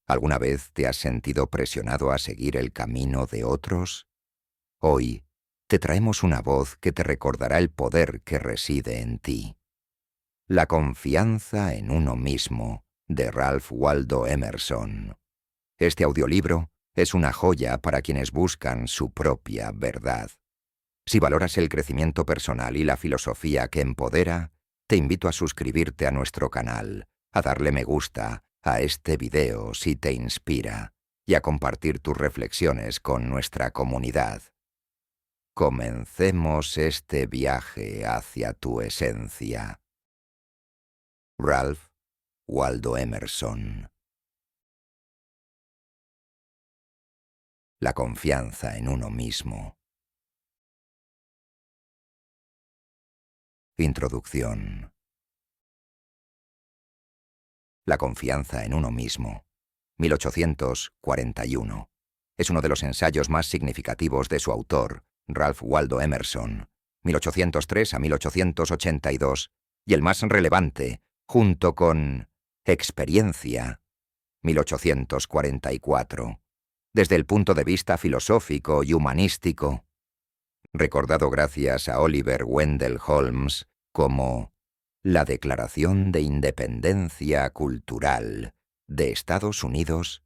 ¿Alguna vez te has sentido presionado a seguir el camino de otros? Hoy te traemos una voz que te recordará el poder que reside en ti. La confianza en uno mismo, de Ralph Waldo Emerson. Este audiolibro es una joya para quienes buscan su propia verdad. Si valoras el crecimiento personal y la filosofía que empodera, te invito a suscribirte a nuestro canal, a darle me gusta a este video si te inspira y a compartir tus reflexiones con nuestra comunidad. Comencemos este viaje hacia tu esencia. Ralph Waldo Emerson. La confianza en uno mismo. Introducción. La confianza en uno mismo. 1841. Es uno de los ensayos más significativos de su autor, Ralph Waldo Emerson, 1803 a 1882, y el más relevante, junto con Experiencia, 1844, desde el punto de vista filosófico y humanístico, recordado gracias a Oliver Wendell Holmes como la Declaración de Independencia Cultural de Estados Unidos,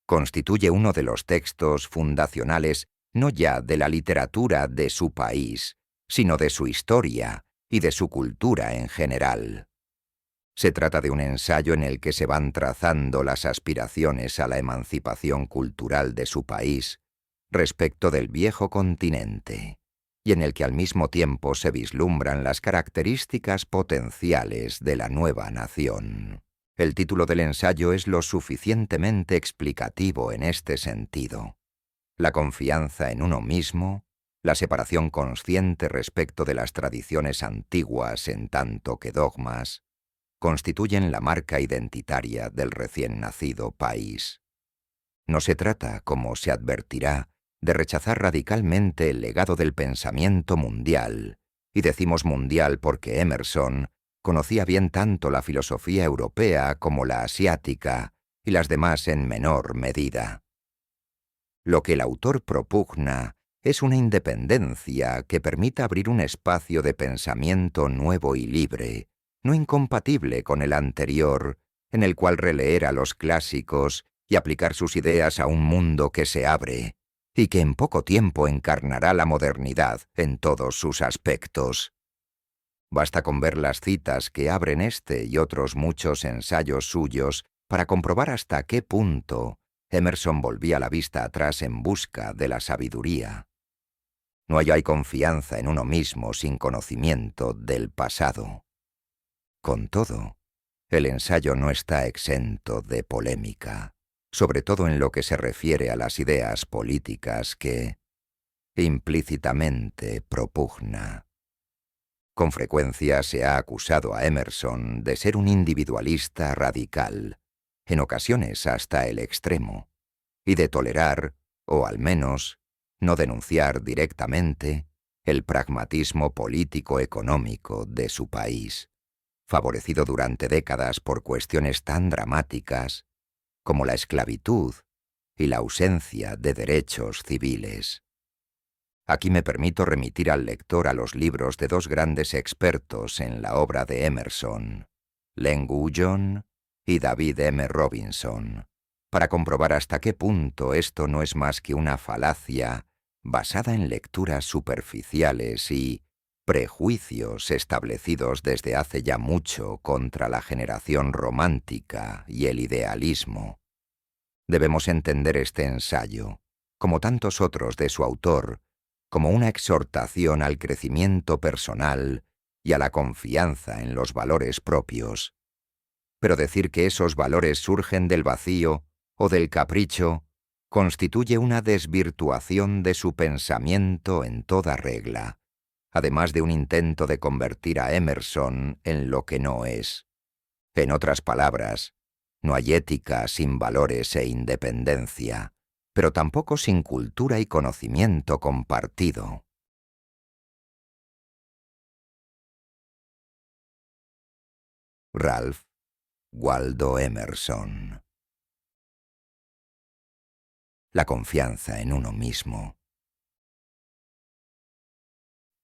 constituye uno de los textos fundacionales no ya de la literatura de su país, sino de su historia y de su cultura en general. Se trata de un ensayo en el que se van trazando las aspiraciones a la emancipación cultural de su país respecto del viejo continente, y en el que al mismo tiempo se vislumbran las características potenciales de la nueva nación. El título del ensayo es lo suficientemente explicativo en este sentido. La confianza en uno mismo, la separación consciente respecto de las tradiciones antiguas en tanto que dogmas, constituyen la marca identitaria del recién nacido país. No se trata, como se advertirá, de rechazar radicalmente el legado del pensamiento mundial, y decimos mundial porque Emerson conocía bien tanto la filosofía europea como la asiática, y las demás en menor medida. Lo que el autor propugna es una independencia que permita abrir un espacio de pensamiento nuevo y libre, no incompatible con el anterior, en el cual releer a los clásicos y aplicar sus ideas a un mundo que se abre, y que en poco tiempo encarnará la modernidad en todos sus aspectos. Basta con ver las citas que abren este y otros muchos ensayos suyos para comprobar hasta qué punto Emerson volvía la vista atrás en busca de la sabiduría. No hay confianza en uno mismo sin conocimiento del pasado. Con todo, el ensayo no está exento de polémica, sobre todo en lo que se refiere a las ideas políticas que implícitamente propugna. Con frecuencia se ha acusado a Emerson de ser un individualista radical, en ocasiones hasta el extremo, y de tolerar, o al menos, no denunciar directamente, el pragmatismo político-económico de su país, favorecido durante décadas por cuestiones tan dramáticas como la esclavitud y la ausencia de derechos civiles. Aquí me permito remitir al lector a los libros de dos grandes expertos en la obra de Emerson, Len Guyón y David M. Robinson, para comprobar hasta qué punto esto no es más que una falacia basada en lecturas superficiales y prejuicios establecidos desde hace ya mucho contra la generación romántica y el idealismo. Debemos entender este ensayo, como tantos otros de su autor, como una exhortación al crecimiento personal y a la confianza en los valores propios. Pero decir que esos valores surgen del vacío o del capricho constituye una desvirtuación de su pensamiento en toda regla, además de un intento de convertir a Emerson en lo que no es. En otras palabras, no hay ética sin valores e independencia, pero tampoco sin cultura y conocimiento compartido. Ralph Waldo Emerson. la confianza en uno mismo.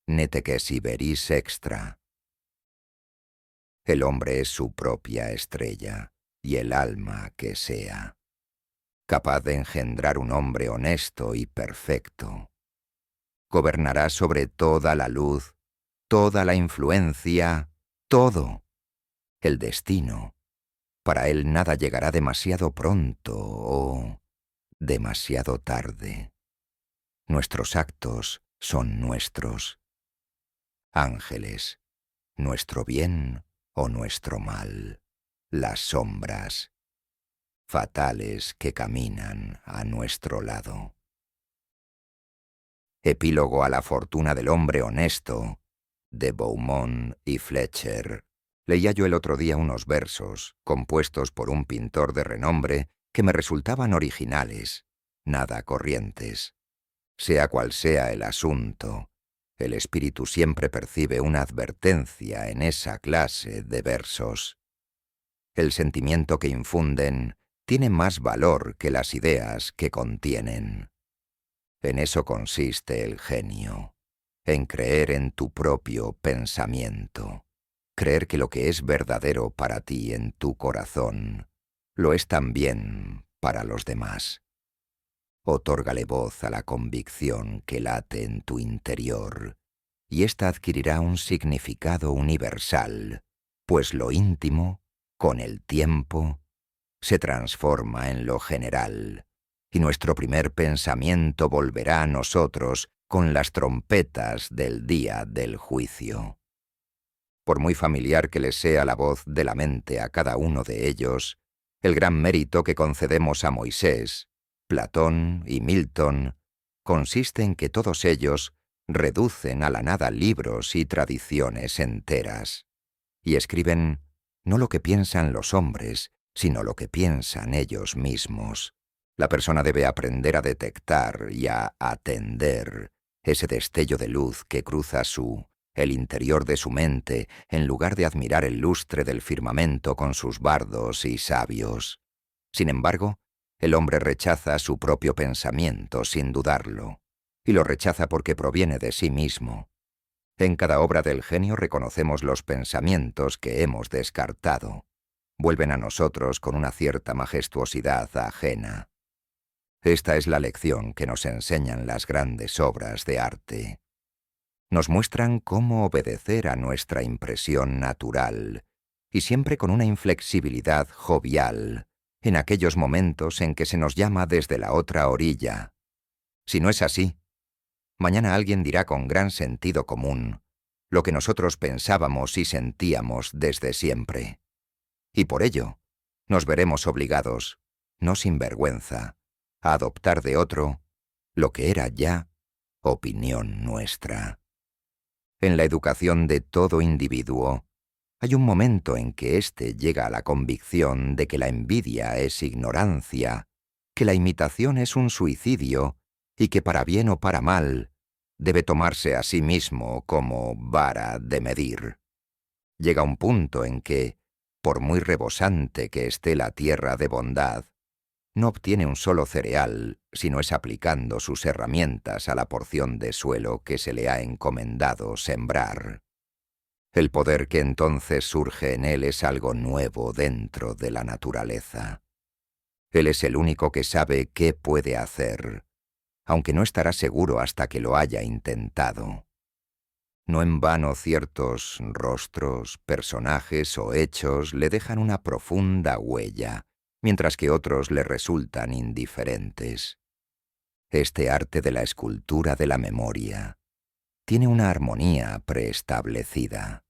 Nete que siberis extra. El hombre es su propia estrella, y el alma que sea, capaz de engendrar un hombre honesto y perfecto. Gobernará sobre toda la luz, toda la influencia, todo. El destino. Para él nada llegará demasiado pronto o demasiado tarde. Nuestros actos son nuestros. Ángeles, nuestro bien o nuestro mal. Las sombras, fatales que caminan a nuestro lado. Epílogo a la fortuna del hombre honesto, de Beaumont y Fletcher. Leía yo el otro día unos versos, compuestos por un pintor de renombre, que me resultaban originales, nada corrientes. Sea cual sea el asunto, el espíritu siempre percibe una advertencia en esa clase de versos. El sentimiento que infunden tiene más valor que las ideas que contienen. En eso consiste el genio, en creer en tu propio pensamiento, creer que lo que es verdadero para ti en tu corazón, lo es también para los demás. Otórgale voz a la convicción que late en tu interior, y ésta adquirirá un significado universal, pues lo íntimo, con el tiempo, se transforma en lo general, y nuestro primer pensamiento volverá a nosotros con las trompetas del día del juicio. Por muy familiar que les sea la voz de la mente a cada uno de ellos, el gran mérito que concedemos a Moisés, Platón y Milton consiste en que todos ellos reducen a la nada libros y tradiciones enteras, y escriben no lo que piensan los hombres, sino lo que piensan ellos mismos. La persona debe aprender a detectar y a atender ese destello de luz que cruza el interior de su mente, en lugar de admirar el lustre del firmamento con sus bardos y sabios. Sin embargo, el hombre rechaza su propio pensamiento sin dudarlo, y lo rechaza porque proviene de sí mismo. En cada obra del genio reconocemos los pensamientos que hemos descartado. Vuelven a nosotros con una cierta majestuosidad ajena. Esta es la lección que nos enseñan las grandes obras de arte. Nos muestran cómo obedecer a nuestra impresión natural, y siempre con una inflexibilidad jovial, en aquellos momentos en que se nos llama desde la otra orilla. Si no es así, mañana alguien dirá con gran sentido común lo que nosotros pensábamos y sentíamos desde siempre. Y por ello, nos veremos obligados, no sin vergüenza, a adoptar de otro lo que era ya opinión nuestra. En la educación de todo individuo, hay un momento en que éste llega a la convicción de que la envidia es ignorancia, que la imitación es un suicidio y que para bien o para mal debe tomarse a sí mismo como vara de medir. Llega un punto en que, por muy rebosante que esté la tierra de bondad, no obtiene un solo cereal si no es aplicando sus herramientas a la porción de suelo que se le ha encomendado sembrar. El poder que entonces surge en él es algo nuevo dentro de la naturaleza. Él es el único que sabe qué puede hacer, aunque no estará seguro hasta que lo haya intentado. No en vano ciertos rostros, personajes o hechos le dejan una profunda huella, mientras que otros le resultan indiferentes. Este arte de la escultura de la memoria tiene una armonía preestablecida.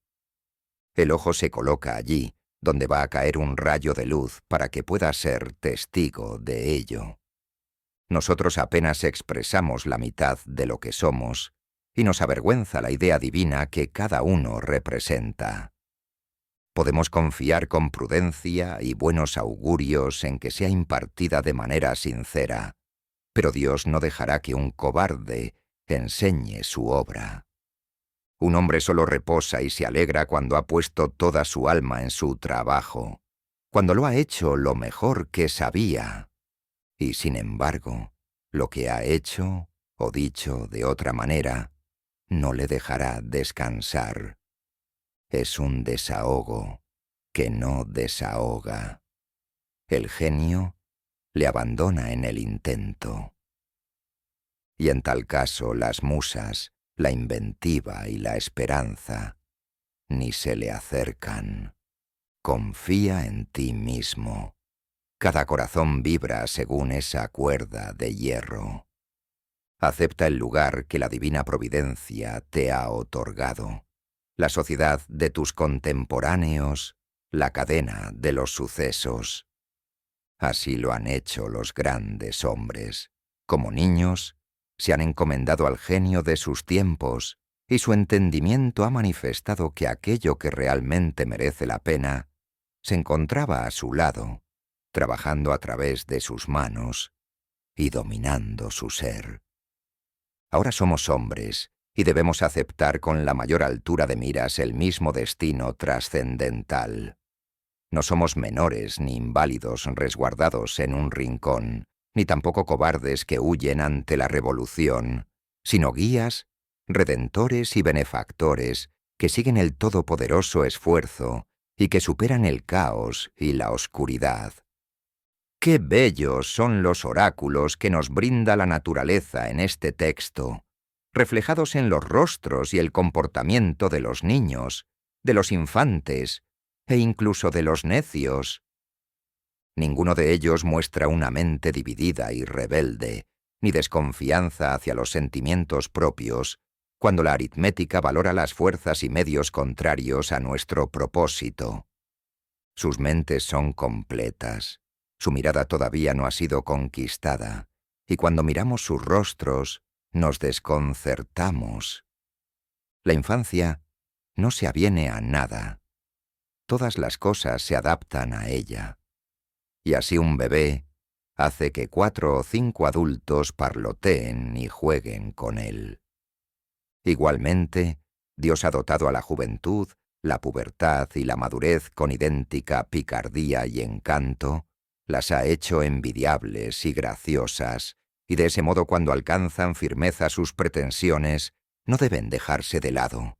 El ojo se coloca allí, donde va a caer un rayo de luz para que pueda ser testigo de ello. Nosotros apenas expresamos la mitad de lo que somos, y nos avergüenza la idea divina que cada uno representa. Podemos confiar con prudencia y buenos augurios en que sea impartida de manera sincera, pero Dios no dejará que un cobarde enseñe su obra. Un hombre solo reposa y se alegra cuando ha puesto toda su alma en su trabajo, cuando lo ha hecho lo mejor que sabía. Y sin embargo, Lo que ha hecho o dicho de otra manera no le dejará descansar. Es un desahogo que no desahoga. El genio le abandona en el intento. Y en tal caso las musas, la inventiva y la esperanza ni se le acercan. Confía en ti mismo. Cada corazón vibra según esa cuerda de hierro. Acepta el lugar que la divina providencia te ha otorgado, la sociedad de tus contemporáneos, la cadena de los sucesos. Así lo han hecho los grandes hombres. Como niños, se han encomendado al genio de sus tiempos, y su entendimiento ha manifestado que aquello que realmente merece la pena se encontraba a su lado, trabajando a través de sus manos y dominando su ser. Ahora somos hombres y debemos aceptar con la mayor altura de miras el mismo destino trascendental. No somos menores ni inválidos resguardados en un rincón, ni tampoco cobardes que huyen ante la revolución, sino guías, redentores y benefactores que siguen el todopoderoso esfuerzo y que superan el caos y la oscuridad. ¡Qué bellos son los oráculos que nos brinda la naturaleza en este texto, reflejados en los rostros y el comportamiento de los niños, de los infantes e incluso de los necios! Ninguno de ellos muestra una mente dividida y rebelde, ni desconfianza hacia los sentimientos propios, cuando la aritmética valora las fuerzas y medios contrarios a nuestro propósito. Sus mentes son completas. Su mirada todavía no ha sido conquistada, y cuando miramos sus rostros, nos desconcertamos. La infancia no se aviene a nada. Todas las cosas se adaptan a ella. Y así un bebé hace que 4 o 5 adultos parloteen y jueguen con él. Igualmente, Dios ha dotado a la juventud, la pubertad y la madurez con idéntica picardía y encanto, las ha hecho envidiables y graciosas, y de ese modo cuando alcanzan firmeza sus pretensiones, no deben dejarse de lado.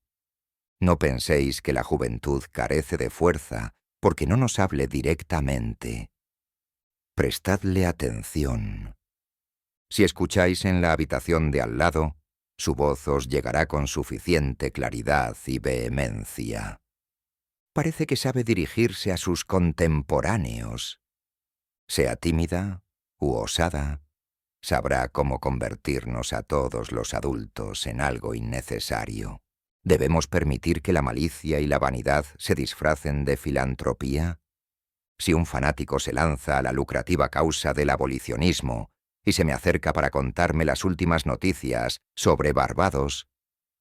No penséis que la juventud carece de fuerza, porque no nos hable directamente. Prestadle atención. Si escucháis en la habitación de al lado, su voz os llegará con suficiente claridad y vehemencia. Parece que sabe dirigirse a sus contemporáneos. Sea tímida u osada, sabrá cómo convertirnos a todos los adultos en algo innecesario. ¿Debemos permitir que la malicia y la vanidad se disfracen de filantropía? Si un fanático se lanza a la lucrativa causa del abolicionismo y se me acerca para contarme las últimas noticias sobre Barbados,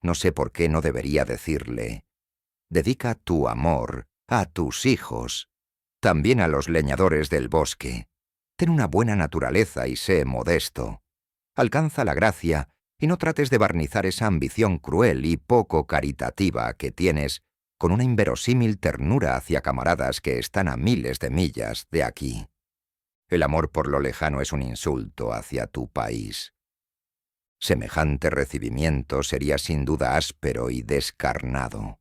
no sé por qué no debería decirle: dedica tu amor a tus hijos, también a los leñadores del bosque. Ten una buena naturaleza y sé modesto. Alcanza la gracia y no trates de barnizar esa ambición cruel y poco caritativa que tienes con una inverosímil ternura hacia camaradas que están a miles de millas de aquí. El amor por lo lejano es un insulto hacia tu país. Semejante recibimiento sería sin duda áspero y descarnado.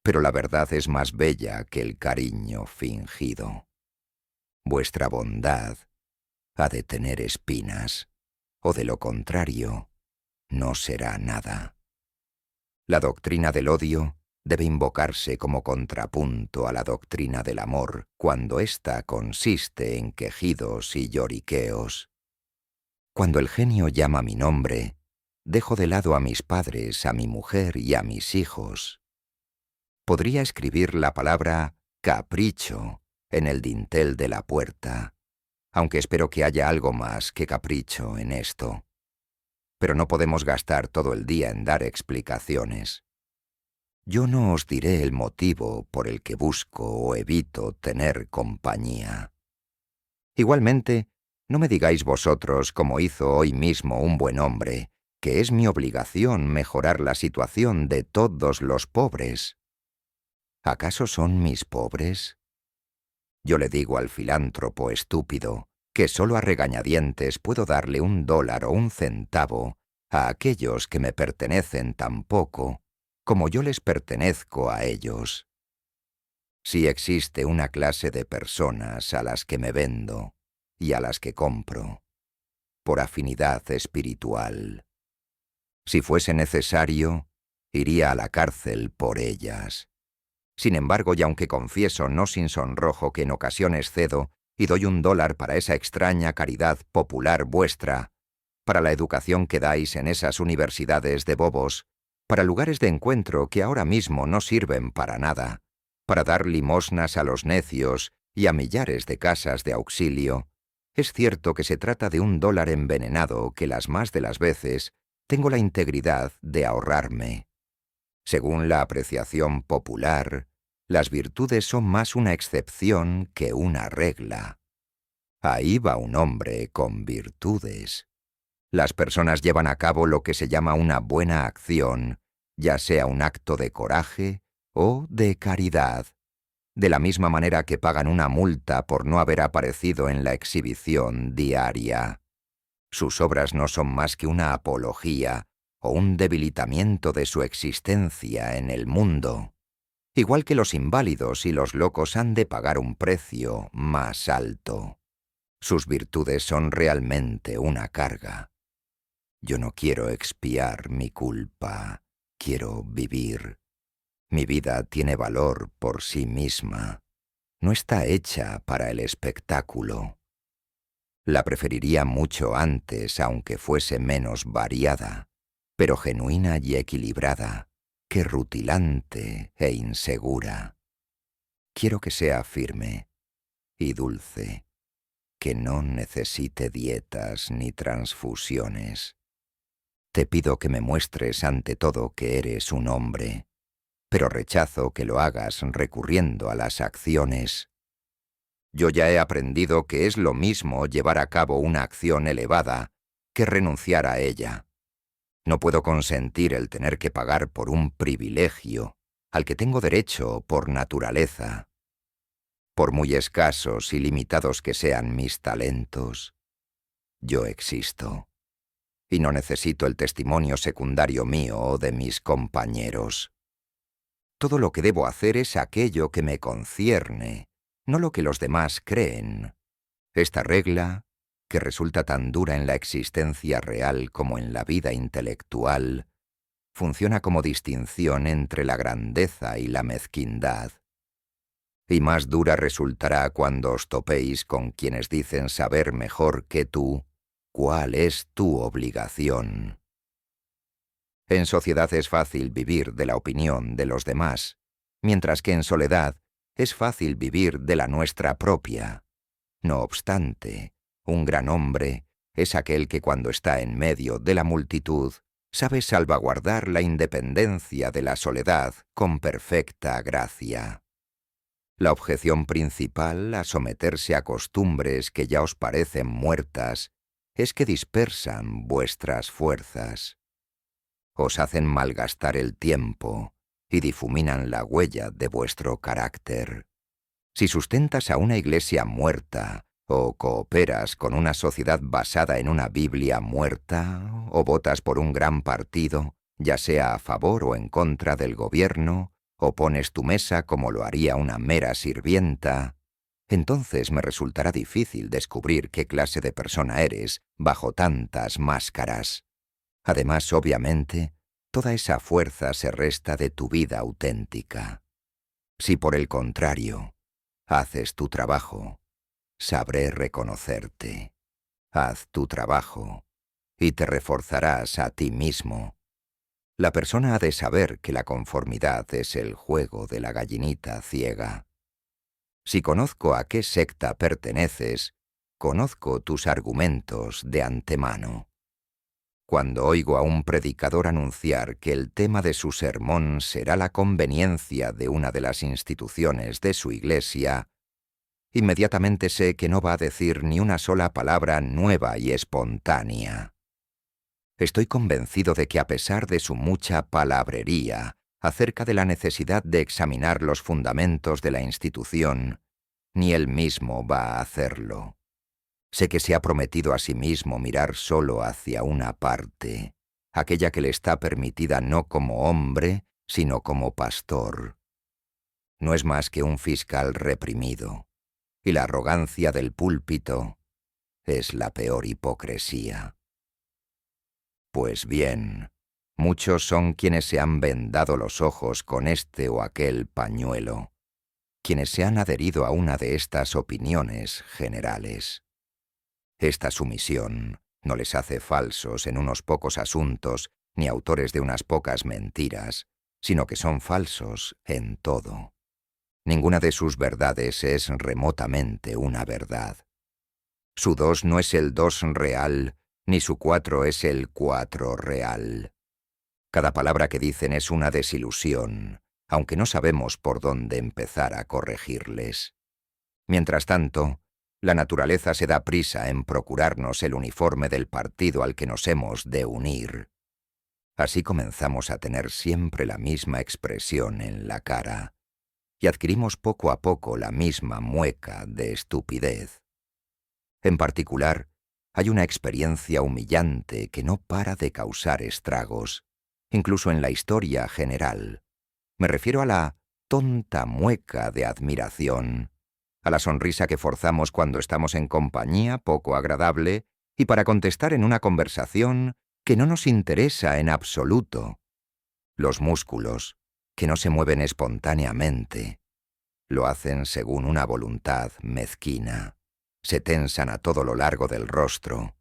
Pero la verdad es más bella que el cariño fingido. Vuestra bondad ha de tener espinas, o de lo contrario, no será nada. La doctrina del odio debe invocarse como contrapunto a la doctrina del amor, cuando ésta consiste en quejidos y lloriqueos. Cuando el genio llama mi nombre, dejo de lado a mis padres, a mi mujer y a mis hijos. Podría escribir la palabra capricho en el dintel de la puerta, aunque espero que haya algo más que capricho en esto. Pero no podemos gastar todo el día en dar explicaciones. Yo no os diré el motivo por el que busco o evito tener compañía. Igualmente, no me digáis vosotros, como hizo hoy mismo un buen hombre, que es mi obligación mejorar la situación de todos los pobres. ¿Acaso son mis pobres? Yo le digo al filántropo estúpido que solo a regañadientes puedo darle $1 o 1 centavo a aquellos que me pertenecen tan poco como yo les pertenezco a ellos. Si existe una clase de personas a las que me vendo y a las que compro, por afinidad espiritual. Si fuese necesario, iría a la cárcel por ellas. Sin embargo, y aunque confieso no sin sonrojo que en ocasiones cedo y doy $1 para esa extraña caridad popular vuestra, para la educación que dais en esas universidades de bobos, para lugares de encuentro que ahora mismo no sirven para nada, para dar limosnas a los necios y a millares de casas de auxilio, es cierto que se trata de $1 envenenado que las más de las veces tengo la integridad de ahorrarme. Según la apreciación popular, las virtudes son más una excepción que una regla. Ahí va un hombre con virtudes. Las personas llevan a cabo lo que se llama una buena acción, ya sea un acto de coraje o de caridad, de la misma manera que pagan una multa por no haber aparecido en la exhibición diaria. Sus obras no son más que una apología o un debilitamiento de su existencia en el mundo. Igual que los inválidos y los locos han de pagar un precio más alto. Sus virtudes son realmente una carga. Yo no quiero expiar mi culpa, quiero vivir. Mi vida tiene valor por sí misma. No está hecha para el espectáculo. La preferiría mucho antes, aunque fuese menos variada, pero genuina y equilibrada, que rutilante e insegura. Quiero que sea firme y dulce, que no necesite dietas ni transfusiones. Te pido que me muestres ante todo que eres un hombre, pero rechazo que lo hagas recurriendo a las acciones. Yo ya he aprendido que es lo mismo llevar a cabo una acción elevada que renunciar a ella. No puedo consentir el tener que pagar por un privilegio al que tengo derecho por naturaleza. Por muy escasos y limitados que sean mis talentos, yo existo, y no necesito el testimonio secundario mío o de mis compañeros. Todo lo que debo hacer es aquello que me concierne, no lo que los demás creen. Esta regla, que resulta tan dura en la existencia real como en la vida intelectual, funciona como distinción entre la grandeza y la mezquindad. Y más dura resultará cuando os topéis con quienes dicen saber mejor que tú cuál es tu obligación. En sociedad es fácil vivir de la opinión de los demás, mientras que en soledad es fácil vivir de la nuestra propia. No obstante, un gran hombre es aquel que cuando está en medio de la multitud sabe salvaguardar la independencia de la soledad con perfecta gracia. La objeción principal a someterse a costumbres que ya os parecen muertas es que dispersan vuestras fuerzas. Os hacen malgastar el tiempo y difuminan la huella de vuestro carácter. Si sustentas a una iglesia muerta, o cooperas con una sociedad basada en una Biblia muerta, o votas por un gran partido, ya sea a favor o en contra del gobierno, o pones tu mesa como lo haría una mera sirvienta, entonces me resultará difícil descubrir qué clase de persona eres bajo tantas máscaras. Además, obviamente, toda esa fuerza se resta de tu vida auténtica. Si por el contrario, haces tu trabajo, sabré reconocerte. Haz tu trabajo y te reforzarás a ti mismo. La persona ha de saber que la conformidad es el juego de la gallinita ciega. Si conozco a qué secta perteneces, conozco tus argumentos de antemano. Cuando oigo a un predicador anunciar que el tema de su sermón será la conveniencia de una de las instituciones de su iglesia, inmediatamente sé que no va a decir ni una sola palabra nueva y espontánea. Estoy convencido de que a pesar de su mucha palabrería acerca de la necesidad de examinar los fundamentos de la institución, ni él mismo va a hacerlo. Sé que se ha prometido a sí mismo mirar solo hacia una parte, aquella que le está permitida no como hombre, sino como pastor. No es más que un fiscal reprimido, y la arrogancia del púlpito es la peor hipocresía. Pues bien, muchos son quienes se han vendado los ojos con este o aquel pañuelo, quienes se han adherido a una de estas opiniones generales. Esta sumisión no les hace falsos en unos pocos asuntos ni autores de unas pocas mentiras, sino que son falsos en todo. Ninguna de sus verdades es remotamente una verdad. Su 2 no es el 2 real, ni su 4 es el 4 real. Cada palabra que dicen es una desilusión, aunque no sabemos por dónde empezar a corregirles. Mientras tanto, la naturaleza se da prisa en procurarnos el uniforme del partido al que nos hemos de unir. Así comenzamos a tener siempre la misma expresión en la cara, y adquirimos poco a poco la misma mueca de estupidez. En particular, hay una experiencia humillante que no para de causar estragos, incluso en la historia general. Me refiero a la tonta mueca de admiración, a la sonrisa que forzamos cuando estamos en compañía poco agradable y para contestar en una conversación que no nos interesa en absoluto. Los músculos, que no se mueven espontáneamente, lo hacen según una voluntad mezquina, se tensan a todo lo largo del rostro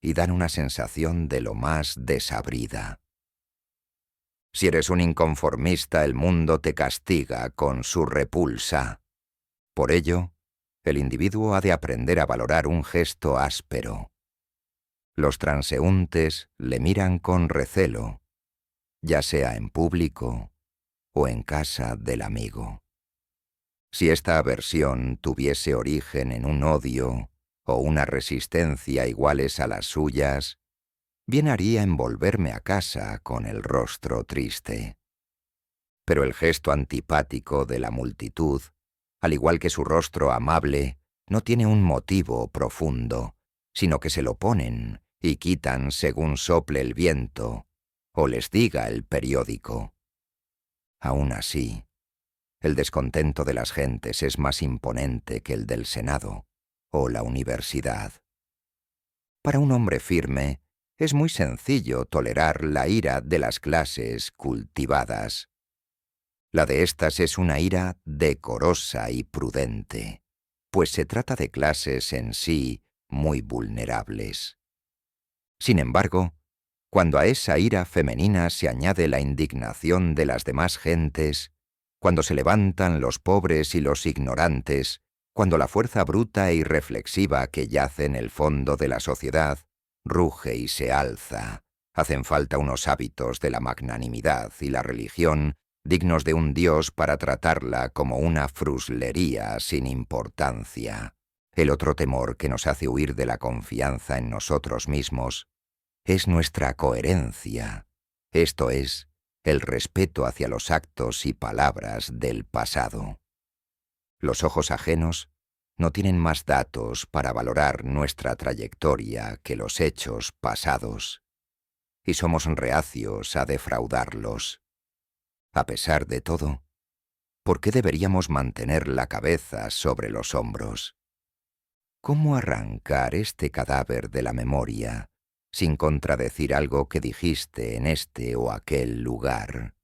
y dan una sensación de lo más desabrida. Si eres un inconformista, el mundo te castiga con su repulsa. Por ello, el individuo ha de aprender a valorar un gesto áspero. Los transeúntes le miran con recelo, ya sea en público o en casa del amigo. Si esta aversión tuviese origen en un odio o una resistencia iguales a las suyas, bien haría en volverme a casa con el rostro triste. Pero el gesto antipático de la multitud, al igual que su rostro amable, no tiene un motivo profundo, sino que se lo ponen y quitan según sople el viento o les diga el periódico. Aún así, el descontento de las gentes es más imponente que el del Senado o la universidad. Para un hombre firme, es muy sencillo tolerar la ira de las clases cultivadas. La de éstas es una ira decorosa y prudente, pues se trata de clases en sí muy vulnerables. Sin embargo, cuando a esa ira femenina se añade la indignación de las demás gentes, cuando se levantan los pobres y los ignorantes, cuando la fuerza bruta e irreflexiva que yace en el fondo de la sociedad ruge y se alza, hacen falta unos hábitos de la magnanimidad y la religión dignos de un dios para tratarla como una fruslería sin importancia. El otro temor que nos hace huir de la confianza en nosotros mismos es nuestra coherencia, esto es, el respeto hacia los actos y palabras del pasado. Los ojos ajenos no tienen más datos para valorar nuestra trayectoria que los hechos pasados, y somos reacios a defraudarlos. A pesar de todo, ¿por qué deberíamos mantener la cabeza sobre los hombros? ¿Cómo arrancar este cadáver de la memoria sin contradecir algo que dijiste en este o aquel lugar?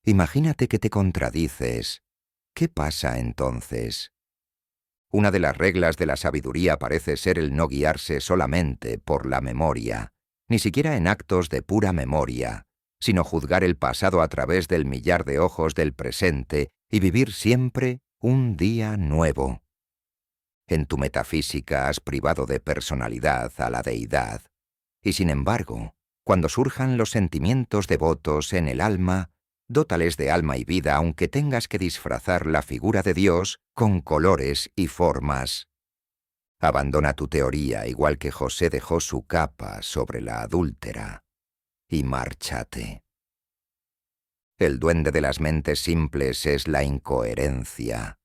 Imagínate que te contradices. ¿Qué pasa entonces? Una de las reglas de la sabiduría parece ser el no guiarse solamente por la memoria, ni siquiera en actos de pura memoria, sino juzgar el pasado a través del millar de ojos del presente y vivir siempre un día nuevo. En tu metafísica has privado de personalidad a la deidad, y sin embargo, cuando surjan los sentimientos devotos en el alma, dótales de alma y vida aunque tengas que disfrazar la figura de Dios con colores y formas. Abandona tu teoría igual que José dejó su capa sobre la adúltera y márchate. El duende de las mentes simples es la incoherencia,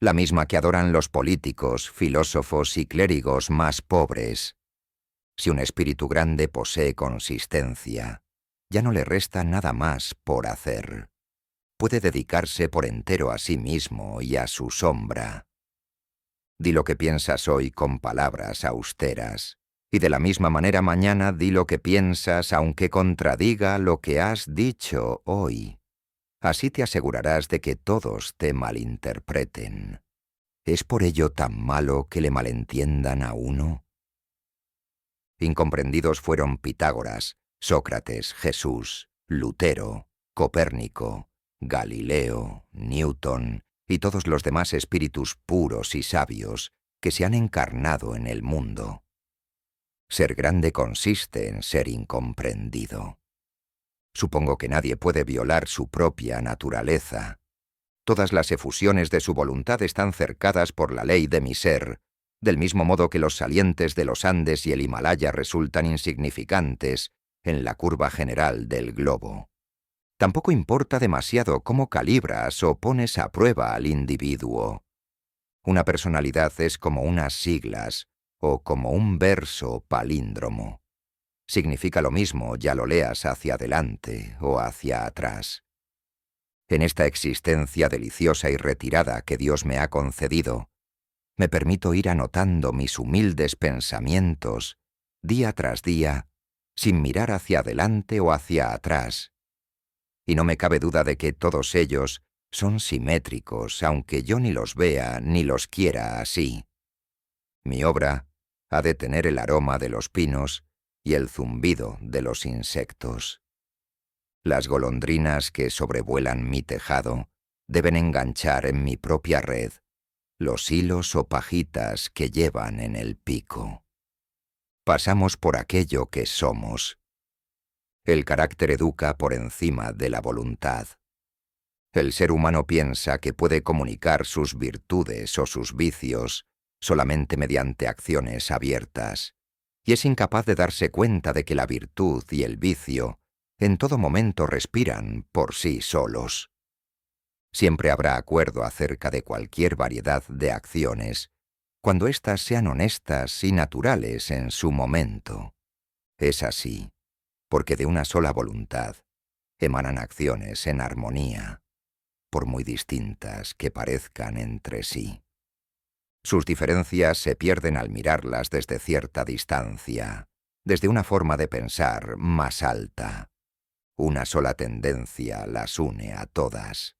la misma que adoran los políticos, filósofos y clérigos más pobres. Si un espíritu grande posee consistencia, ya no le resta nada más por hacer. Puede dedicarse por entero a sí mismo y a su sombra. Di lo que piensas hoy con palabras austeras, y de la misma manera mañana di lo que piensas aunque contradiga lo que has dicho hoy. Así te asegurarás de que todos te malinterpreten. ¿Es por ello tan malo que le malentiendan a uno? Incomprendidos fueron Pitágoras, Sócrates, Jesús, Lutero, Copérnico, Galileo, Newton y todos los demás espíritus puros y sabios que se han encarnado en el mundo. Ser grande consiste en ser incomprendido. Supongo que nadie puede violar su propia naturaleza. Todas las efusiones de su voluntad están cercadas por la ley de mi ser, del mismo modo que los salientes de los Andes y el Himalaya resultan insignificantes en la curva general del globo. Tampoco importa demasiado cómo calibras o pones a prueba al individuo. Una personalidad es como unas siglas o como un verso palíndromo. Significa lo mismo, ya lo leas hacia adelante o hacia atrás. En esta existencia deliciosa y retirada que Dios me ha concedido, me permito ir anotando mis humildes pensamientos, día tras día, sin mirar hacia adelante o hacia atrás. Y no me cabe duda de que todos ellos son simétricos, aunque yo ni los vea ni los quiera así. Mi obra ha de tener el aroma de los pinos y el zumbido de los insectos. Las golondrinas que sobrevuelan mi tejado deben enganchar en mi propia red los hilos o pajitas que llevan en el pico. Pasamos por aquello que somos. El carácter educa por encima de la voluntad. El ser humano piensa que puede comunicar sus virtudes o sus vicios solamente mediante acciones abiertas, y es incapaz de darse cuenta de que la virtud y el vicio en todo momento respiran por sí solos. Siempre habrá acuerdo acerca de cualquier variedad de acciones, cuando éstas sean honestas y naturales en su momento. Es así, porque de una sola voluntad emanan acciones en armonía, por muy distintas que parezcan entre sí. Sus diferencias se pierden al mirarlas desde cierta distancia, desde una forma de pensar más alta. Una sola tendencia las une a todas.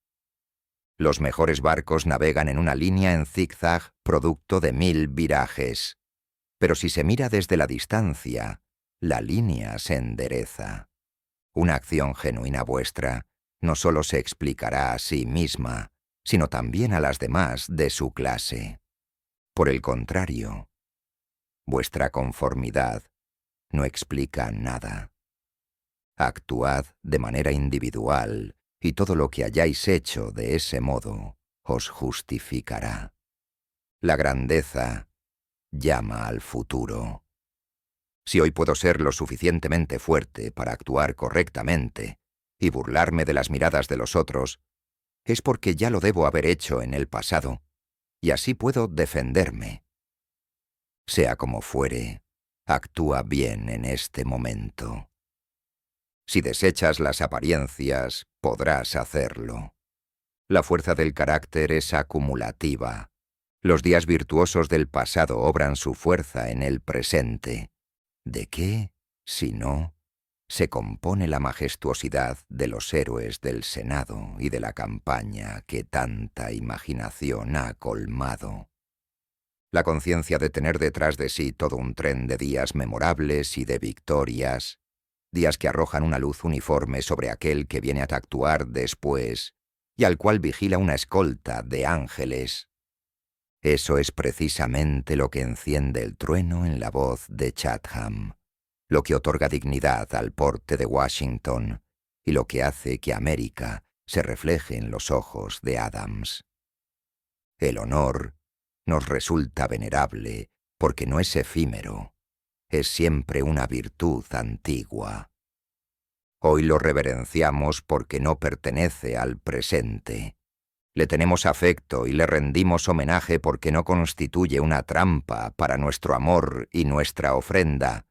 Los mejores barcos navegan en una línea en zigzag producto de 1000 virajes. Pero si se mira desde la distancia, la línea se endereza. Una acción genuina vuestra no solo se explicará a sí misma, sino también a las demás de su clase. Por el contrario, vuestra conformidad no explica nada. Actuad de manera individual, y todo lo que hayáis hecho de ese modo os justificará. La grandeza llama al futuro. Si hoy puedo ser lo suficientemente fuerte para actuar correctamente y burlarme de las miradas de los otros, es porque ya lo debo haber hecho en el pasado, y así puedo defenderme. Sea como fuere, actúa bien en este momento. Si desechas las apariencias, podrás hacerlo. La fuerza del carácter es acumulativa. Los días virtuosos del pasado obran su fuerza en el presente. ¿De qué, si no, se compone la majestuosidad de los héroes del Senado y de la campaña que tanta imaginación ha colmado? La conciencia de tener detrás de sí todo un tren de días memorables y de victorias, días que arrojan una luz uniforme sobre aquel que viene a actuar después y al cual vigila una escolta de ángeles. Eso es precisamente lo que enciende el trueno en la voz de Chatham, lo que otorga dignidad al porte de Washington y lo que hace que América se refleje en los ojos de Adams. El honor nos resulta venerable porque no es efímero, es siempre una virtud antigua. Hoy lo reverenciamos porque no pertenece al presente, Le tenemos afecto y le rendimos homenaje porque no constituye una trampa para nuestro amor y nuestra ofrenda,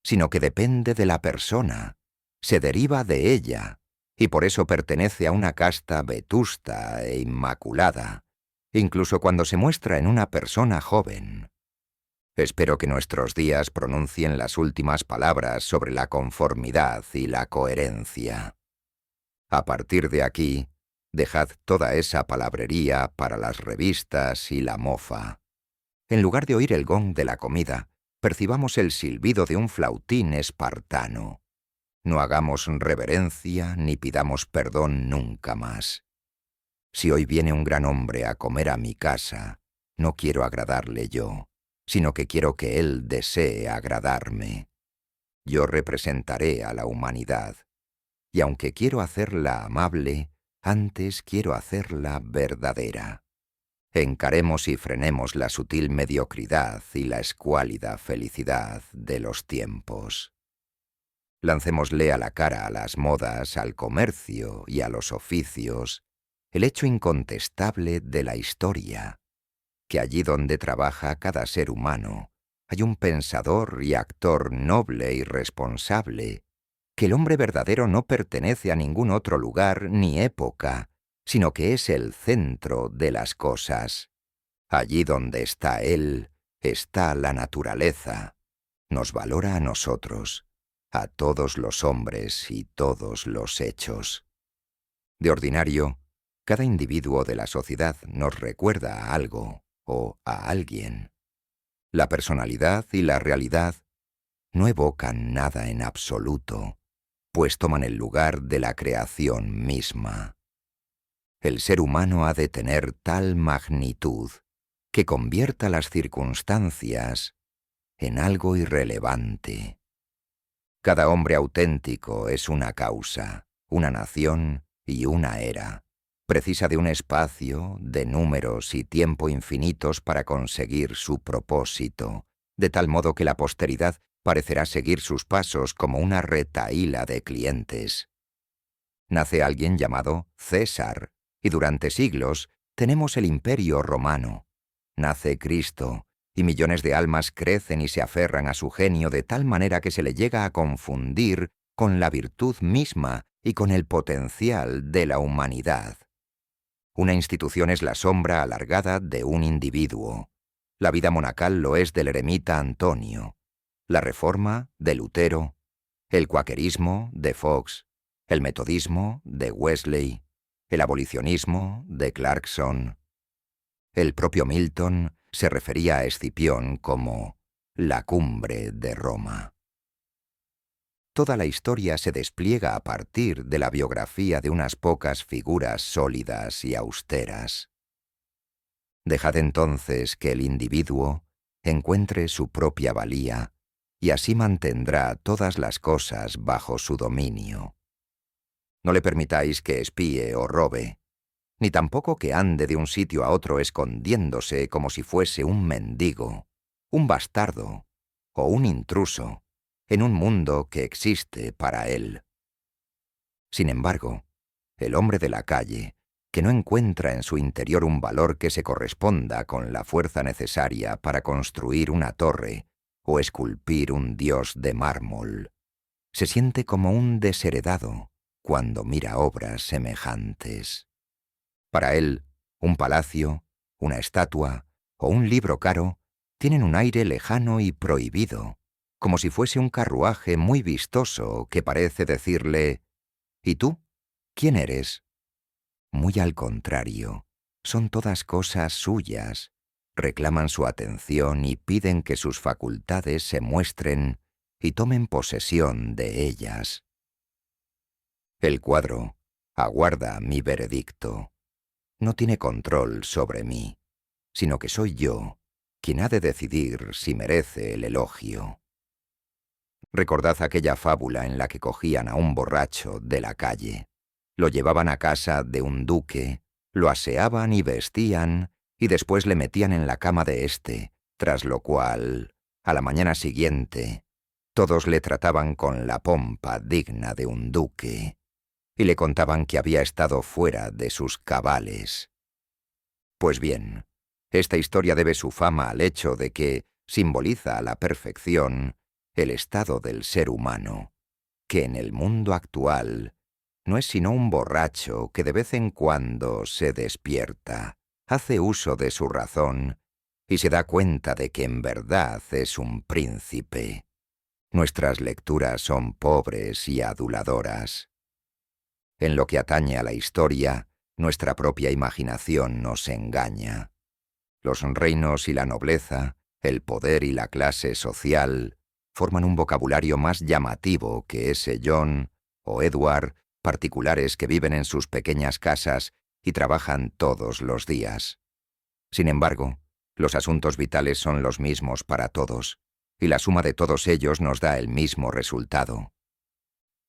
sino que depende de la persona, se deriva de ella, y por eso pertenece a una casta vetusta e inmaculada, incluso cuando se muestra en una persona joven. Espero que nuestros días pronuncien las últimas palabras sobre la conformidad y la coherencia. A partir de aquí, dejad toda esa palabrería para las revistas y la mofa. En lugar de oír el gong de la comida, percibamos el silbido de un flautín espartano. No hagamos reverencia ni pidamos perdón nunca más. Si hoy viene un gran hombre a comer a mi casa, no quiero agradarle yo, sino que quiero que él desee agradarme. Yo representaré a la humanidad, y aunque quiero hacerla amable, antes quiero hacerla verdadera. Encaremos y frenemos la sutil mediocridad y la escuálida felicidad de los tiempos. Lancémosle a la cara a las modas, al comercio y a los oficios el hecho incontestable de la historia, que allí donde trabaja cada ser humano hay un pensador y actor noble y responsable, que el hombre verdadero no pertenece a ningún otro lugar ni época, sino que es el centro de las cosas. Allí donde está él, está la naturaleza. Nos valora a nosotros, a todos los hombres y todos los hechos. De ordinario, cada individuo de la sociedad nos recuerda a algo o a alguien. La personalidad y la realidad no evocan nada en absoluto, pues toman el lugar de la creación misma. El ser humano ha de tener tal magnitud que convierta las circunstancias en algo irrelevante. Cada hombre auténtico es una causa, una nación y una era. Precisa de un espacio, de números y tiempo infinitos para conseguir su propósito, de tal modo que la posteridad parecerá seguir sus pasos como una retahíla de clientes. Nace alguien llamado César, y durante siglos tenemos el Imperio Romano. Nace Cristo, y millones de almas crecen y se aferran a su genio de tal manera que se le llega a confundir con la virtud misma y con el potencial de la humanidad. Una institución es la sombra alargada de un individuo. La vida monacal lo es del eremita Antonio, la Reforma de Lutero, el cuaquerismo de Fox, el metodismo de Wesley, el abolicionismo de Clarkson. El propio Milton se refería a Escipión como la cumbre de Roma. Toda la historia se despliega a partir de la biografía de unas pocas figuras sólidas y austeras. Dejad entonces que el individuo encuentre su propia valía y así mantendrá todas las cosas bajo su dominio. No le permitáis que espíe o robe, ni tampoco que ande de un sitio a otro escondiéndose como si fuese un mendigo, un bastardo o un intruso en un mundo que existe para él. Sin embargo, el hombre de la calle, que no encuentra en su interior un valor que se corresponda con la fuerza necesaria para construir una torre o esculpir un dios de mármol, se siente como un desheredado cuando mira obras semejantes. Para él, un palacio, una estatua o un libro caro tienen un aire lejano y prohibido, como si fuese un carruaje muy vistoso que parece decirle: ¿y tú? ¿Quién eres? Muy al contrario, son todas cosas suyas, reclaman su atención y piden que sus facultades se muestren y tomen posesión de ellas. El cuadro aguarda mi veredicto. No tiene control sobre mí, sino que soy yo quien ha de decidir si merece el elogio. Recordad aquella fábula en la que cogían a un borracho de la calle, lo llevaban a casa de un duque, lo aseaban y vestían, y después le metían en la cama de éste, tras lo cual, a la mañana siguiente, todos le trataban con la pompa digna de un duque, y le contaban que había estado fuera de sus cabales. Pues bien, esta historia debe su fama al hecho de que simboliza a la perfección el estado del ser humano, que en el mundo actual no es sino un borracho que de vez en cuando se despierta, hace uso de su razón y se da cuenta de que en verdad es un príncipe. Nuestras lecturas son pobres y aduladoras. En lo que atañe a la historia, nuestra propia imaginación nos engaña. Los reinos y la nobleza, el poder y la clase social forman un vocabulario más llamativo que ese John o Edward, particulares que viven en sus pequeñas casas y trabajan todos los días. Sin embargo, los asuntos vitales son los mismos para todos, y la suma de todos ellos nos da el mismo resultado.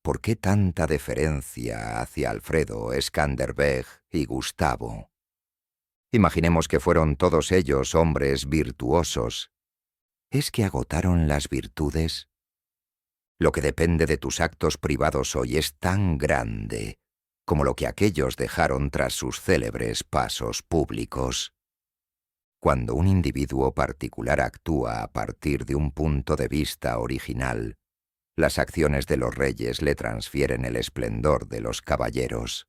¿Por qué tanta deferencia hacia Alfredo, Skanderbeg y Gustavo? Imaginemos que fueron todos ellos hombres virtuosos. ¿Es que agotaron las virtudes? Lo que depende de tus actos privados hoy es tan grande como lo que aquellos dejaron tras sus célebres pasos públicos. Cuando un individuo particular actúa a partir de un punto de vista original, las acciones de los reyes le transfieren el esplendor de los caballeros.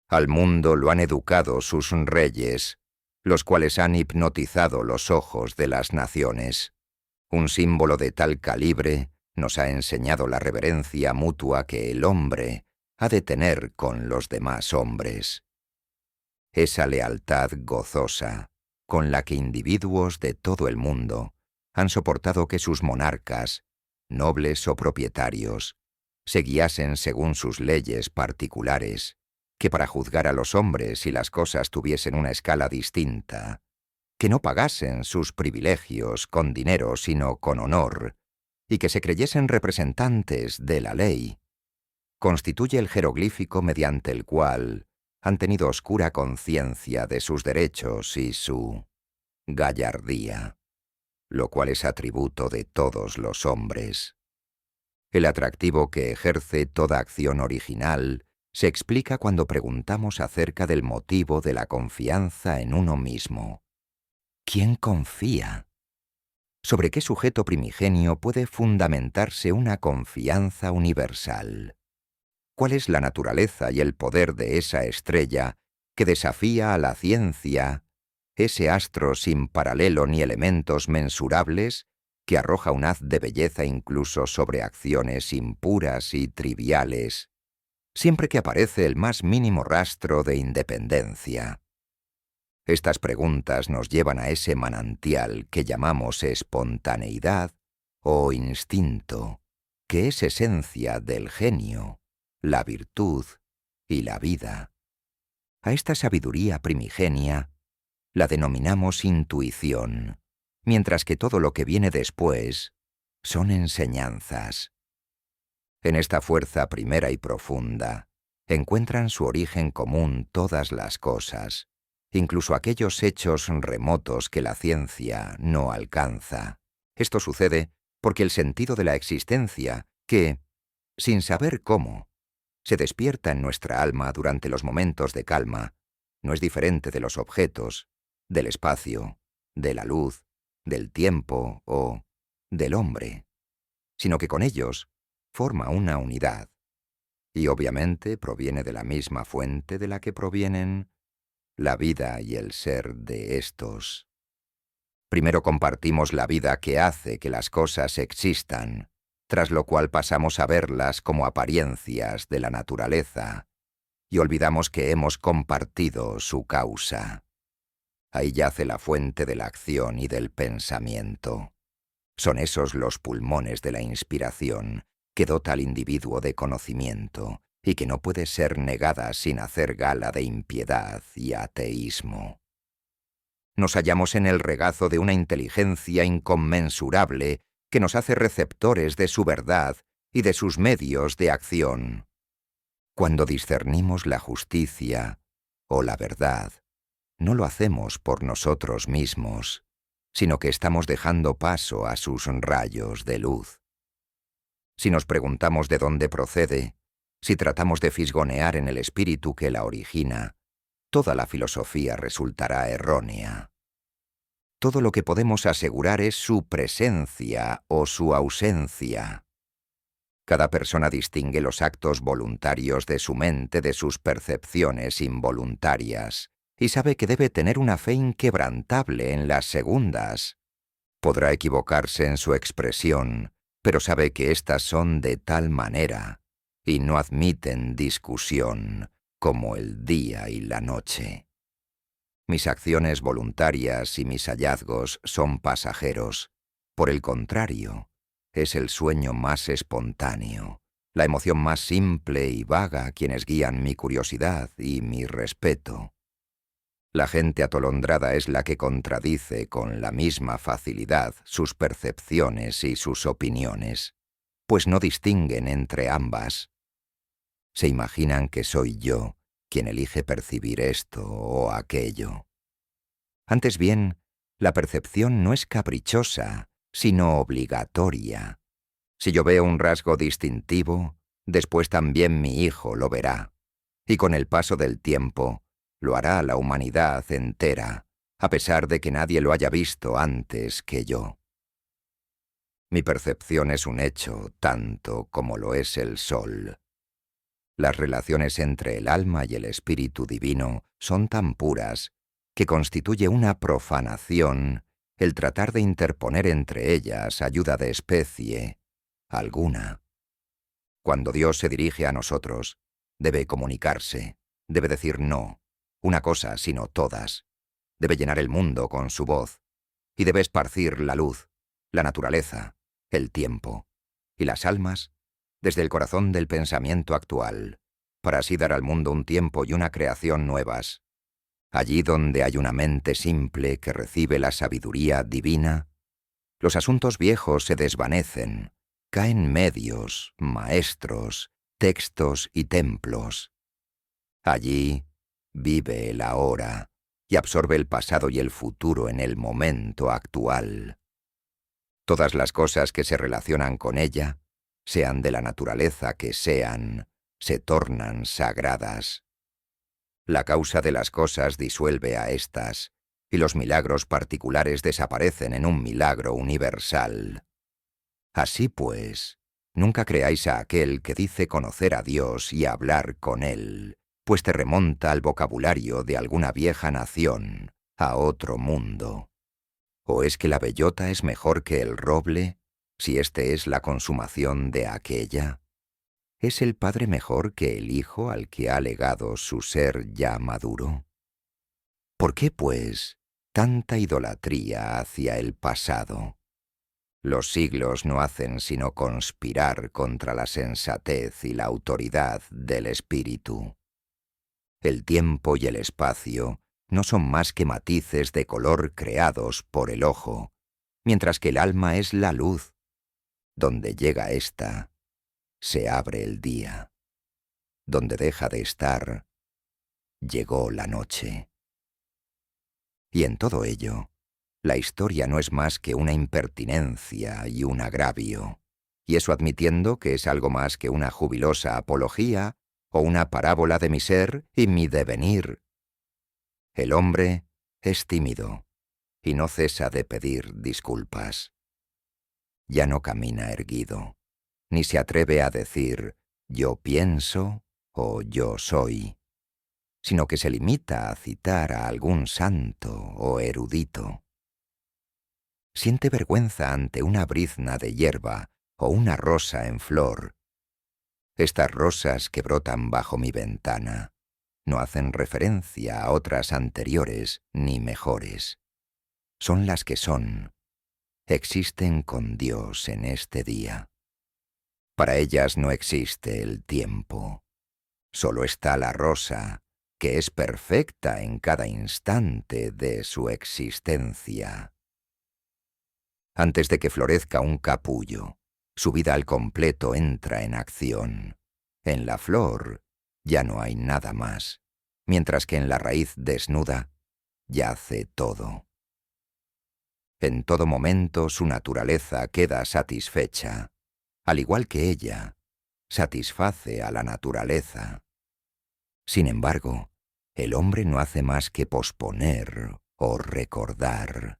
Al mundo lo han educado sus reyes, los cuales han hipnotizado los ojos de las naciones. Un símbolo de tal calibre nos ha enseñado la reverencia mutua que el hombre ha de tener con los demás hombres. Esa lealtad gozosa con la que individuos de todo el mundo han soportado que sus monarcas, nobles o propietarios, se guiasen según sus leyes particulares, que para juzgar a los hombres y las cosas tuviesen una escala distinta, que no pagasen sus privilegios con dinero sino con honor, y que se creyesen representantes de la ley, constituye el jeroglífico mediante el cual han tenido oscura conciencia de sus derechos y su gallardía, lo cual es atributo de todos los hombres. El atractivo que ejerce toda acción original se explica cuando preguntamos acerca del motivo de la confianza en uno mismo. ¿Quién confía? ¿Sobre qué sujeto primigenio puede fundamentarse una confianza universal? ¿Cuál es la naturaleza y el poder de esa estrella que desafía a la ciencia, ese astro sin paralelo ni elementos mensurables que arroja un haz de belleza incluso sobre acciones impuras y triviales, siempre que aparece el más mínimo rastro de independencia? Estas preguntas nos llevan a ese manantial que llamamos espontaneidad o instinto, que es esencia del genio, la virtud y la vida. A esta sabiduría primigenia la denominamos intuición, mientras que todo lo que viene después son enseñanzas. En esta fuerza primera y profunda encuentran su origen común todas las cosas, incluso aquellos hechos remotos que la ciencia no alcanza. Esto sucede porque el sentido de la existencia, que, sin saber cómo, se despierta en nuestra alma durante los momentos de calma, no es diferente de los objetos, del espacio, de la luz, del tiempo o del hombre, sino que con ellos forma una unidad, y obviamente proviene de la misma fuente de la que provienen la vida y el ser de estos. Primero compartimos la vida que hace que las cosas existan, tras lo cual pasamos a verlas como apariencias de la naturaleza, y olvidamos que hemos compartido su causa. Ahí yace la fuente de la acción y del pensamiento. Son esos los pulmones de la inspiración que dota al individuo de conocimiento y que no puede ser negada sin hacer gala de impiedad y ateísmo. Nos hallamos en el regazo de una inteligencia inconmensurable que nos hace receptores de su verdad y de sus medios de acción. Cuando discernimos la justicia o la verdad, no lo hacemos por nosotros mismos, sino que estamos dejando paso a sus rayos de luz. Si nos preguntamos de dónde procede, si tratamos de fisgonear en el espíritu que la origina, toda la filosofía resultará errónea. Todo lo que podemos asegurar es su presencia o su ausencia. Cada persona distingue los actos voluntarios de su mente de sus percepciones involuntarias, y sabe que debe tener una fe inquebrantable en las segundas. Podrá equivocarse en su expresión, pero sabe que éstas son de tal manera, y no admiten discusión, como el día y la noche. Mis acciones voluntarias y mis hallazgos son pasajeros. Por el contrario, es el sueño más espontáneo, la emoción más simple y vaga quienes guían mi curiosidad y mi respeto. La gente atolondrada es la que contradice con la misma facilidad sus percepciones y sus opiniones, pues no distinguen entre ambas. Se imaginan que soy yo quien elige percibir esto o aquello. Antes bien, la percepción no es caprichosa, sino obligatoria. Si yo veo un rasgo distintivo, después también mi hijo lo verá, y con el paso del tiempo lo hará la humanidad entera, a pesar de que nadie lo haya visto antes que yo. Mi percepción es un hecho tanto como lo es el sol. Las relaciones entre el alma y el espíritu divino son tan puras que constituye una profanación el tratar de interponer entre ellas ayuda de especie alguna. Cuando Dios se dirige a nosotros, debe comunicarse, debe decir no, una cosa sino todas, debe llenar el mundo con su voz, y debe esparcir la luz, la naturaleza, el tiempo y las almas desde el corazón del pensamiento actual, para así dar al mundo un tiempo y una creación nuevas. Allí donde hay una mente simple que recibe la sabiduría divina, los asuntos viejos se desvanecen, caen medios, maestros, textos y templos. Allí vive el ahora y absorbe el pasado y el futuro en el momento actual. Todas las cosas que se relacionan con ella, sean de la naturaleza que sean, se tornan sagradas. La causa de las cosas disuelve a éstas, y los milagros particulares desaparecen en un milagro universal. Así pues, nunca creáis a aquel que dice conocer a Dios y hablar con Él, pues te remonta al vocabulario de alguna vieja nación, a otro mundo. ¿O es que la bellota es mejor que el roble, si éste es la consumación de aquella? ¿Es el padre mejor que el hijo al que ha legado su ser ya maduro? ¿Por qué, pues, tanta idolatría hacia el pasado? Los siglos no hacen sino conspirar contra la sensatez y la autoridad del espíritu. El tiempo y el espacio no son más que matices de color creados por el ojo, mientras que el alma es la luz. Donde llega ésta, se abre el día. Donde deja de estar, llegó la noche. Y en todo ello, la historia no es más que una impertinencia y un agravio, y eso admitiendo que es algo más que una jubilosa apología o una parábola de mi ser y mi devenir. El hombre es tímido y no cesa de pedir disculpas. Ya no camina erguido, ni se atreve a decir yo pienso o yo soy, sino que se limita a citar a algún santo o erudito. Siente vergüenza ante una brizna de hierba o una rosa en flor. Estas rosas que brotan bajo mi ventana no hacen referencia a otras anteriores ni mejores. Son las que son. Existen con Dios en este día. Para ellas no existe el tiempo. Solo está la rosa, que es perfecta en cada instante de su existencia. Antes de que florezca un capullo, su vida al completo entra en acción. En la flor ya no hay nada más, mientras que en la raíz desnuda yace todo. En todo momento su naturaleza queda satisfecha, al igual que ella satisface a la naturaleza. Sin embargo, El hombre no hace más que posponer o recordar.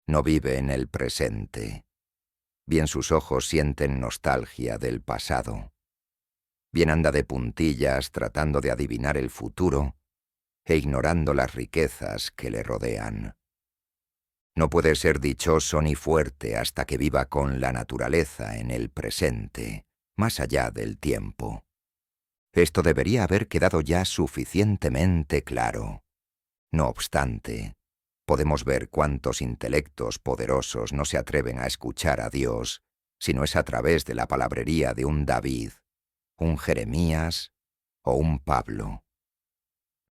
No vive en el presente. Bien sus ojos sienten nostalgia del pasado. Bien anda de puntillas tratando de adivinar el futuro e ignorando las riquezas que le rodean. No puede ser dichoso ni fuerte hasta que viva con la naturaleza en el presente, más allá del tiempo. Esto debería haber quedado ya suficientemente claro. No obstante, podemos ver cuántos intelectos poderosos no se atreven a escuchar a Dios, si no es a través de la palabrería de un David, un Jeremías o un Pablo.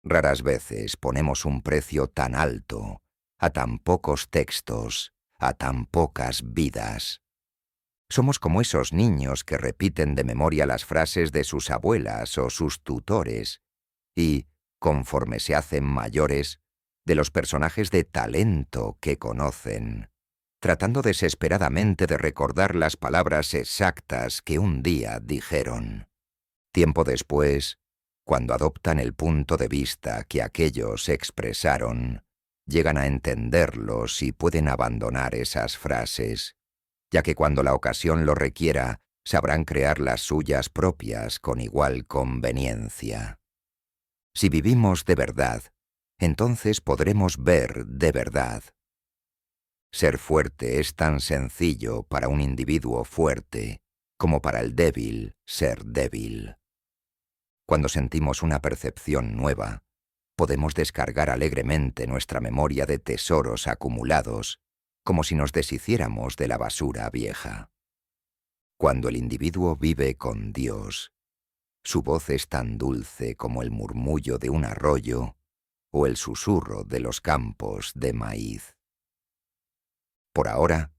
Raras veces ponemos un precio tan alto a tan pocos textos, a tan pocas vidas. Somos como esos niños que repiten de memoria las frases de sus abuelas o sus tutores y, conforme se hacen mayores, de los personajes de talento que conocen, tratando desesperadamente de recordar las palabras exactas que un día dijeron. Tiempo después, cuando adoptan el punto de vista que aquellos expresaron, llegan a entenderlos y pueden abandonar esas frases, ya que cuando la ocasión lo requiera, sabrán crear las suyas propias con igual conveniencia. Si vivimos de verdad, entonces podremos ver de verdad. Ser fuerte es tan sencillo para un individuo fuerte como para el débil ser débil. Cuando sentimos una percepción nueva, podemos descargar alegremente nuestra memoria de tesoros acumulados, como si nos deshiciéramos de la basura vieja. Cuando el individuo vive con Dios, su voz es tan dulce como el murmullo de un arroyo o el susurro de los campos de maíz. Por ahora,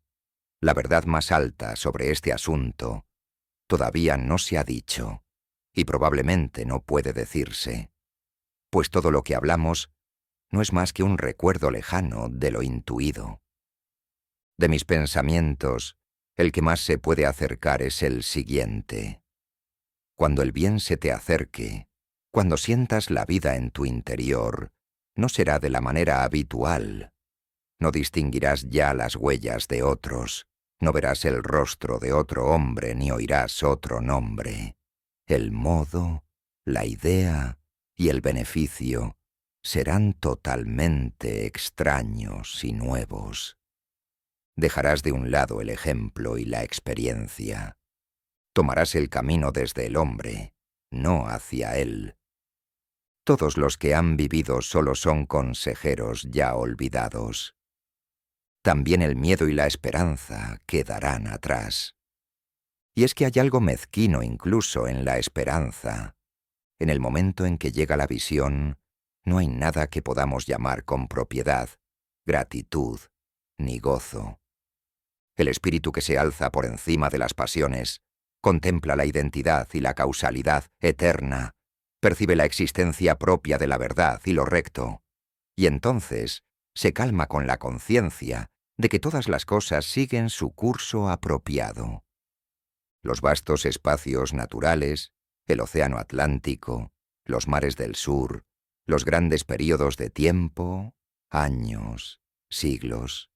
la verdad más alta sobre este asunto todavía no se ha dicho y probablemente no puede decirse, pues todo lo que hablamos no es más que un recuerdo lejano de lo intuido. De mis pensamientos, el que más se puede acercar es el siguiente. Cuando el bien se te acerque, cuando sientas la vida en tu interior, no será de la manera habitual. No distinguirás ya las huellas de otros, no verás el rostro de otro hombre ni oirás otro nombre. El modo, la idea y el beneficio serán totalmente extraños y nuevos. Dejarás de un lado el ejemplo y la experiencia. Tomarás el camino desde el hombre, no hacia él. Todos los que han vivido solo son consejeros ya olvidados. También el miedo y la esperanza quedarán atrás. Y es que hay algo mezquino incluso en la esperanza. En el momento en que llega la visión, no hay nada que podamos llamar con propiedad, gratitud ni gozo. El espíritu que se alza por encima de las pasiones contempla la identidad y la causalidad eterna, percibe la existencia propia de la verdad y lo recto, y entonces se calma con la conciencia de que todas las cosas siguen su curso apropiado. Los vastos espacios naturales, el océano Atlántico, los mares del sur, los grandes períodos de tiempo, años, siglos,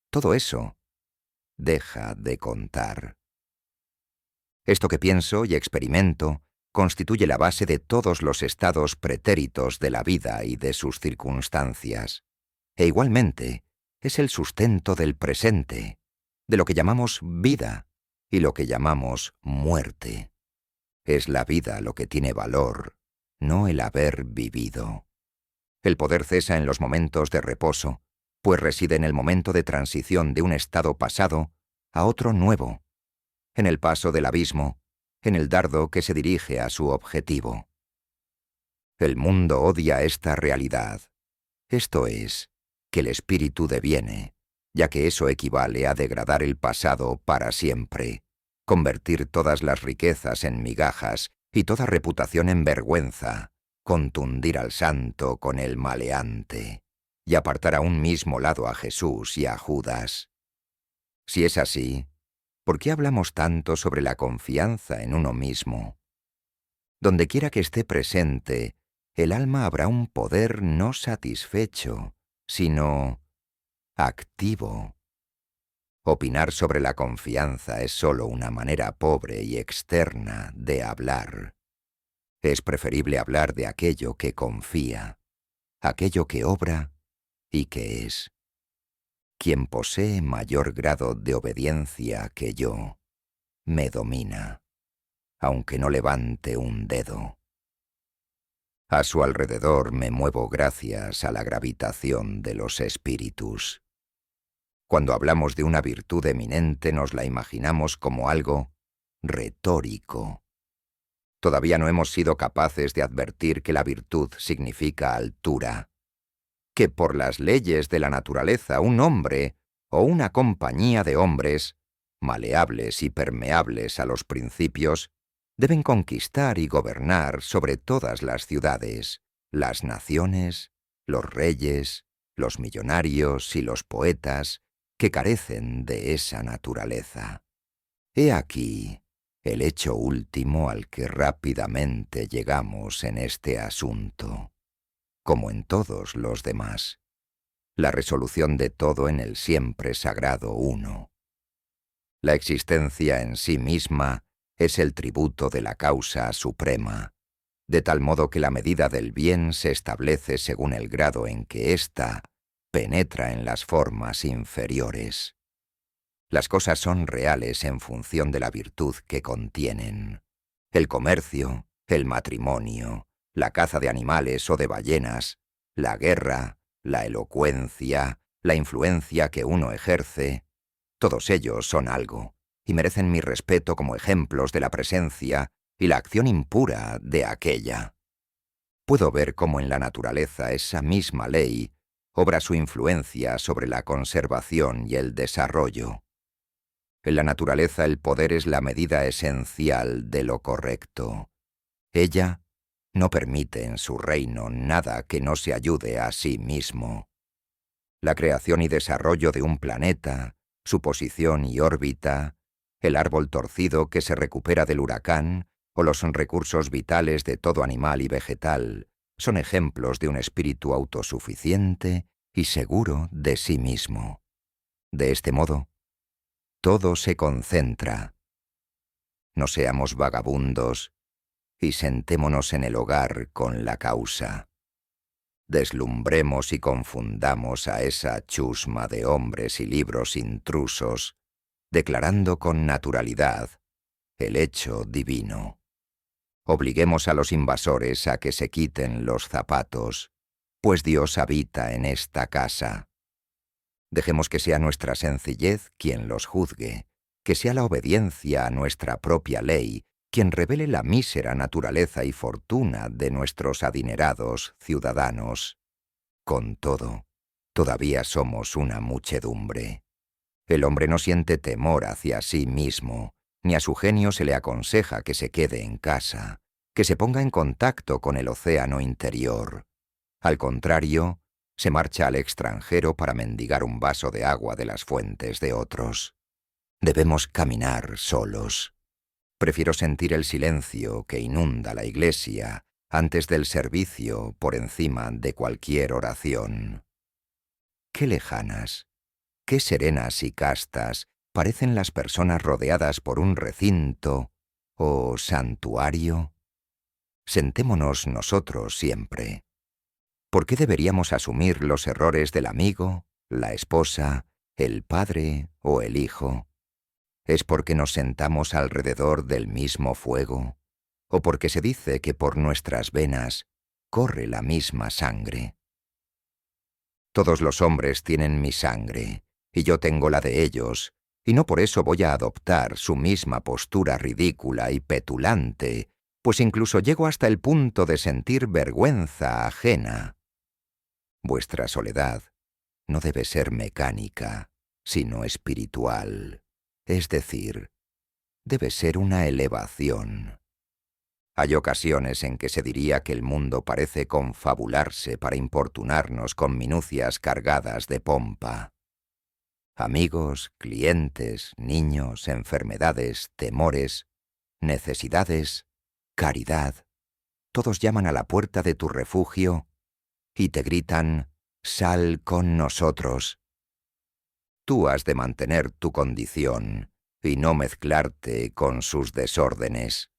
todo eso deja de contar. Esto que pienso y experimento constituye la base de todos los estados pretéritos de la vida y de sus circunstancias, e igualmente es el sustento del presente, de lo que llamamos vida y lo que llamamos muerte. Es la vida lo que tiene valor, no el haber vivido. El poder cesa en los momentos de reposo, pues reside en el momento de transición de un estado pasado a otro nuevo, en el paso del abismo, en el dardo que se dirige a su objetivo. El mundo odia esta realidad, esto es, que el espíritu deviene, ya que eso equivale a degradar el pasado para siempre, convertir todas las riquezas en migajas y toda reputación en vergüenza, contundir al santo con el maleante, y apartar a un mismo lado a Jesús y a Judas. Si es así, ¿por qué hablamos tanto sobre la confianza en uno mismo? Dondequiera que esté presente, el alma habrá un poder no satisfecho, sino activo. Opinar sobre la confianza es sólo una manera pobre y externa de hablar. Es preferible hablar de aquello que confía, aquello que obra y que es. Quien posee mayor grado de obediencia que yo, me domina, aunque no levante un dedo. A su alrededor me muevo gracias a la gravitación de los espíritus. Cuando hablamos de una virtud eminente nos la imaginamos como algo retórico. Todavía no hemos sido capaces de advertir que la virtud significa altura, que por las leyes de la naturaleza un hombre o una compañía de hombres, maleables y permeables a los principios, deben conquistar y gobernar sobre todas las ciudades, las naciones, los reyes, los millonarios y los poetas que carecen de esa naturaleza. He aquí el hecho último al que rápidamente llegamos en este asunto, como en todos los demás, la resolución de todo en el siempre sagrado uno. La existencia en sí misma es el tributo de la causa suprema, de tal modo que la medida del bien se establece según el grado en que ésta penetra en las formas inferiores. Las cosas son reales en función de la virtud que contienen. El comercio, el matrimonio, la caza de animales o de ballenas, la guerra, la elocuencia, la influencia que uno ejerce, todos ellos son algo, y merecen mi respeto como ejemplos de la presencia y la acción impura de aquella. Puedo ver cómo en la naturaleza esa misma ley obra su influencia sobre la conservación y el desarrollo. En la naturaleza el poder es la medida esencial de lo correcto. Ella no permite en su reino nada que no se ayude a sí mismo. La creación y desarrollo de un planeta, su posición y órbita, el árbol torcido que se recupera del huracán o los recursos vitales de todo animal y vegetal son ejemplos de un espíritu autosuficiente y seguro de sí mismo. De este modo, todo se concentra. No seamos vagabundos y sentémonos en el hogar con la causa. Deslumbremos y confundamos a esa chusma de hombres y libros intrusos, declarando con naturalidad el hecho divino. Obliguemos a los invasores a que se quiten los zapatos, pues Dios habita en esta casa. Dejemos que sea nuestra sencillez quien los juzgue, que sea la obediencia a nuestra propia ley quien revele la mísera naturaleza y fortuna de nuestros adinerados ciudadanos. Con todo, todavía somos una muchedumbre. El hombre no siente temor hacia sí mismo, ni a su genio se le aconseja que se quede en casa, que se ponga en contacto con el océano interior. Al contrario, se marcha al extranjero para mendigar un vaso de agua de las fuentes de otros. Debemos caminar solos. Prefiero sentir el silencio que inunda la iglesia antes del servicio por encima de cualquier oración. Qué lejanas, qué serenas y castas parecen las personas rodeadas por un recinto o santuario. Sentémonos nosotros siempre. ¿Por qué deberíamos asumir los errores del amigo, la esposa, el padre o el hijo? ¿Es porque nos sentamos alrededor del mismo fuego? ¿O porque se dice que por nuestras venas corre la misma sangre? Todos los hombres tienen mi sangre, y yo tengo la de ellos, y no por eso voy a adoptar su misma postura ridícula y petulante, pues incluso llego hasta el punto de sentir vergüenza ajena. Vuestra soledad no debe ser mecánica, sino espiritual. Es decir, debe ser una elevación. Hay ocasiones en que se diría que el mundo parece confabularse para importunarnos con minucias cargadas de pompa. Amigos, clientes, niños, enfermedades, temores, necesidades, caridad. Todos llaman a la puerta de tu refugio y te gritan: «Sal con nosotros». Tú has de mantener tu condición y no mezclarte con sus desórdenes.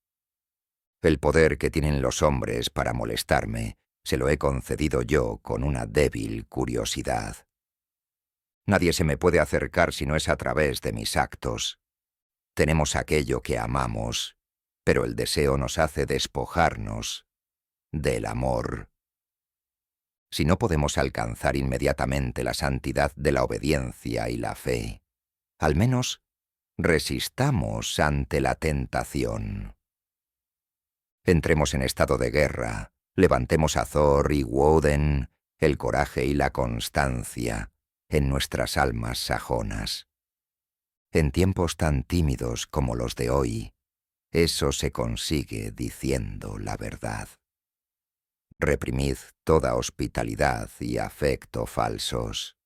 El poder que tienen los hombres para molestarme se lo he concedido yo con una débil curiosidad. Nadie se me puede acercar si no es a través de mis actos. Tenemos aquello que amamos, pero el deseo nos hace despojarnos del amor. Si no podemos alcanzar inmediatamente la santidad de la obediencia y la fe, al menos resistamos ante la tentación. Entremos en estado de guerra, levantemos a Thor y Woden, el coraje y la constancia en nuestras almas sajonas. En tiempos tan tímidos como los de hoy, eso se consigue diciendo la verdad. Reprimid toda hospitalidad y afecto falsos.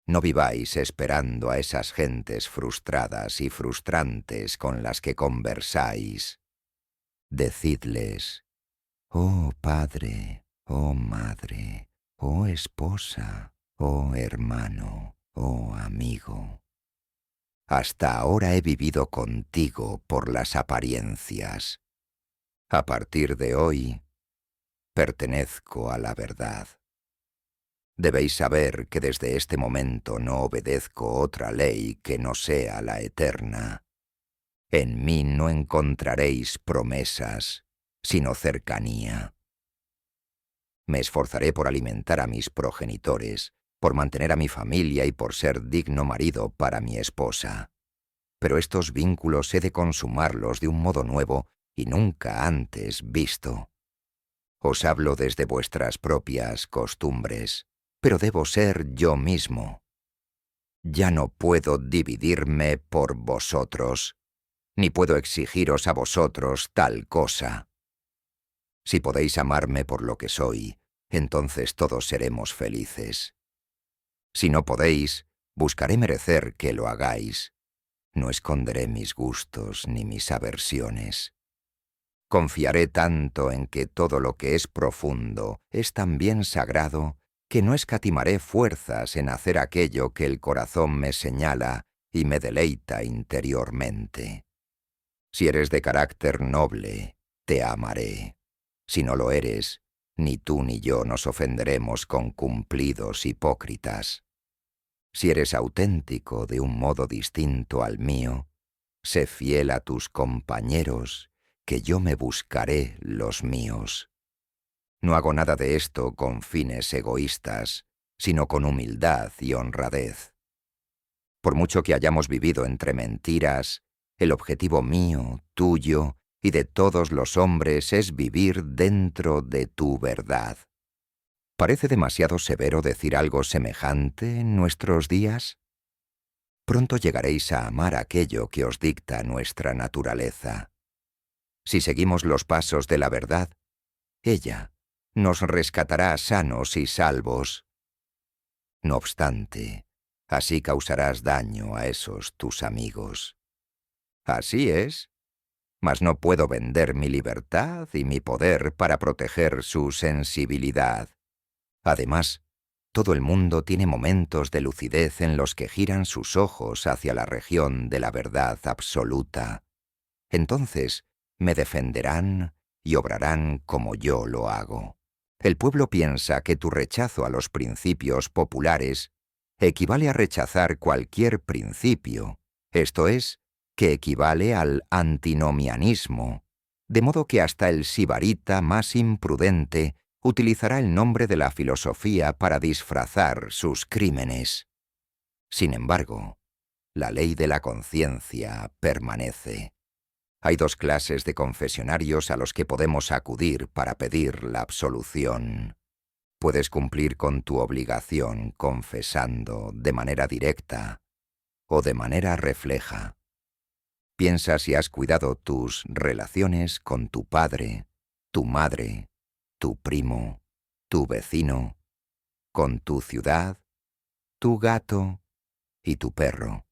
No viváis esperando a esas gentes frustradas y frustrantes con las que conversáis. Decidles: «Oh padre, oh madre, oh esposa, oh hermano, oh amigo. Hasta ahora he vivido contigo por las apariencias. A partir de hoy, pertenezco a la verdad. Debéis saber que desde este momento no obedezco otra ley que no sea la eterna. En mí no encontraréis promesas, sino cercanía. Me esforzaré por alimentar a mis progenitores, por mantener a mi familia y por ser digno marido para mi esposa. Pero estos vínculos he de consumarlos de un modo nuevo y nunca antes visto. Os hablo desde vuestras propias costumbres, pero debo ser yo mismo. Ya no puedo dividirme por vosotros, ni puedo exigiros a vosotros tal cosa. Si podéis amarme por lo que soy, entonces todos seremos felices. Si no podéis, buscaré merecer que lo hagáis. No esconderé mis gustos ni mis aversiones. Confiaré tanto en que todo lo que es profundo es también sagrado, que no escatimaré fuerzas en hacer aquello que el corazón me señala y me deleita interiormente. Si eres de carácter noble, te amaré. Si no lo eres, ni tú ni yo nos ofenderemos con cumplidos hipócritas. Si eres auténtico de un modo distinto al mío, sé fiel a tus compañeros, que yo me buscaré los míos. No hago nada de esto con fines egoístas, sino con humildad y honradez. Por mucho que hayamos vivido entre mentiras, el objetivo mío, tuyo y de todos los hombres es vivir dentro de tu verdad. ¿Parece demasiado severo decir algo semejante en nuestros días? Pronto llegaréis a amar aquello que os dicta nuestra naturaleza. Si seguimos los pasos de la verdad, ella nos rescatará sanos y salvos. No obstante, así causarás daño a esos tus amigos. Así es, mas no puedo vender mi libertad y mi poder para proteger su sensibilidad. Además, todo el mundo tiene momentos de lucidez en los que giran sus ojos hacia la región de la verdad absoluta. Entonces, me defenderán y obrarán como yo lo hago. El pueblo piensa que tu rechazo a los principios populares equivale a rechazar cualquier principio, esto es, que equivale al antinomianismo, de modo que hasta el sibarita más imprudente utilizará el nombre de la filosofía para disfrazar sus crímenes. Sin embargo, la ley de la conciencia permanece. Hay dos clases de confesionarios a los que podemos acudir para pedir la absolución. Puedes cumplir con tu obligación confesando de manera directa o de manera refleja. Piensa si has cuidado tus relaciones con tu padre, tu madre, tu primo, tu vecino, con tu ciudad, tu gato y tu perro.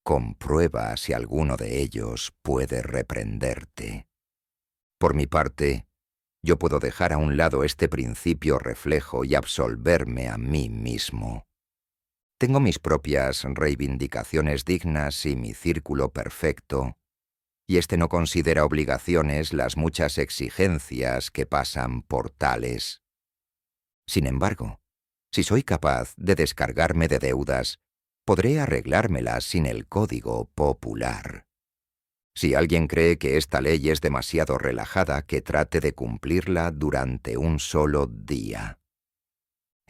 Comprueba si alguno de ellos puede reprenderte. Por mi parte, yo puedo dejar a un lado este principio reflejo y absolverme a mí mismo. Tengo mis propias reivindicaciones dignas y mi círculo perfecto, y este no considera obligaciones las muchas exigencias que pasan por tales. Sin embargo, si soy capaz de descargarme de deudas, podré arreglármelas sin el código popular. Si alguien cree que esta ley es demasiado relajada, que trate de cumplirla durante un solo día.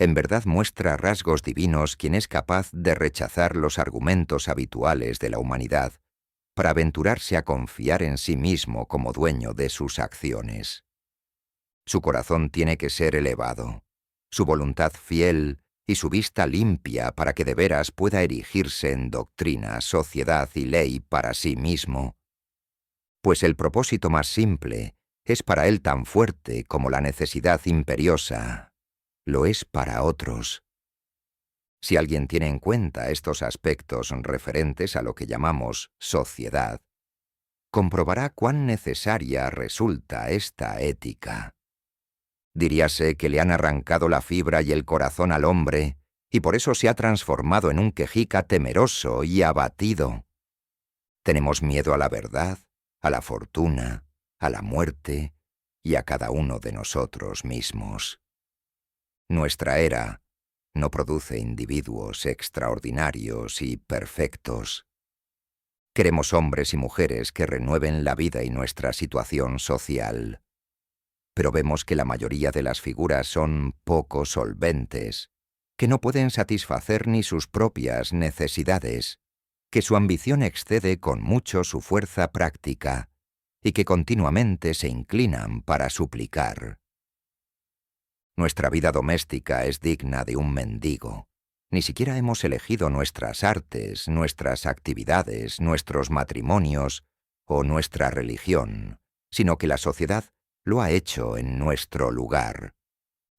En verdad muestra rasgos divinos quien es capaz de rechazar los argumentos habituales de la humanidad para aventurarse a confiar en sí mismo como dueño de sus acciones. Su corazón tiene que ser elevado, su voluntad fiel y su vista limpia para que de veras pueda erigirse en doctrina, sociedad y ley para sí mismo, pues el propósito más simple es para él tan fuerte como la necesidad imperiosa lo es para otros. Si alguien tiene en cuenta estos aspectos referentes a lo que llamamos sociedad, comprobará cuán necesaria resulta esta ética. Diríase que le han arrancado la fibra y el corazón al hombre, y por eso se ha transformado en un quejica temeroso y abatido. Tenemos miedo a la verdad, a la fortuna, a la muerte y a cada uno de nosotros mismos. Nuestra era no produce individuos extraordinarios y perfectos. Queremos hombres y mujeres que renueven la vida y nuestra situación social. Pero vemos que la mayoría de las figuras son poco solventes, que no pueden satisfacer ni sus propias necesidades, que su ambición excede con mucho su fuerza práctica y que continuamente se inclinan para suplicar. Nuestra vida doméstica es digna de un mendigo. Ni siquiera hemos elegido nuestras artes, nuestras actividades, nuestros matrimonios o nuestra religión, sino que la sociedad lo ha hecho en nuestro lugar.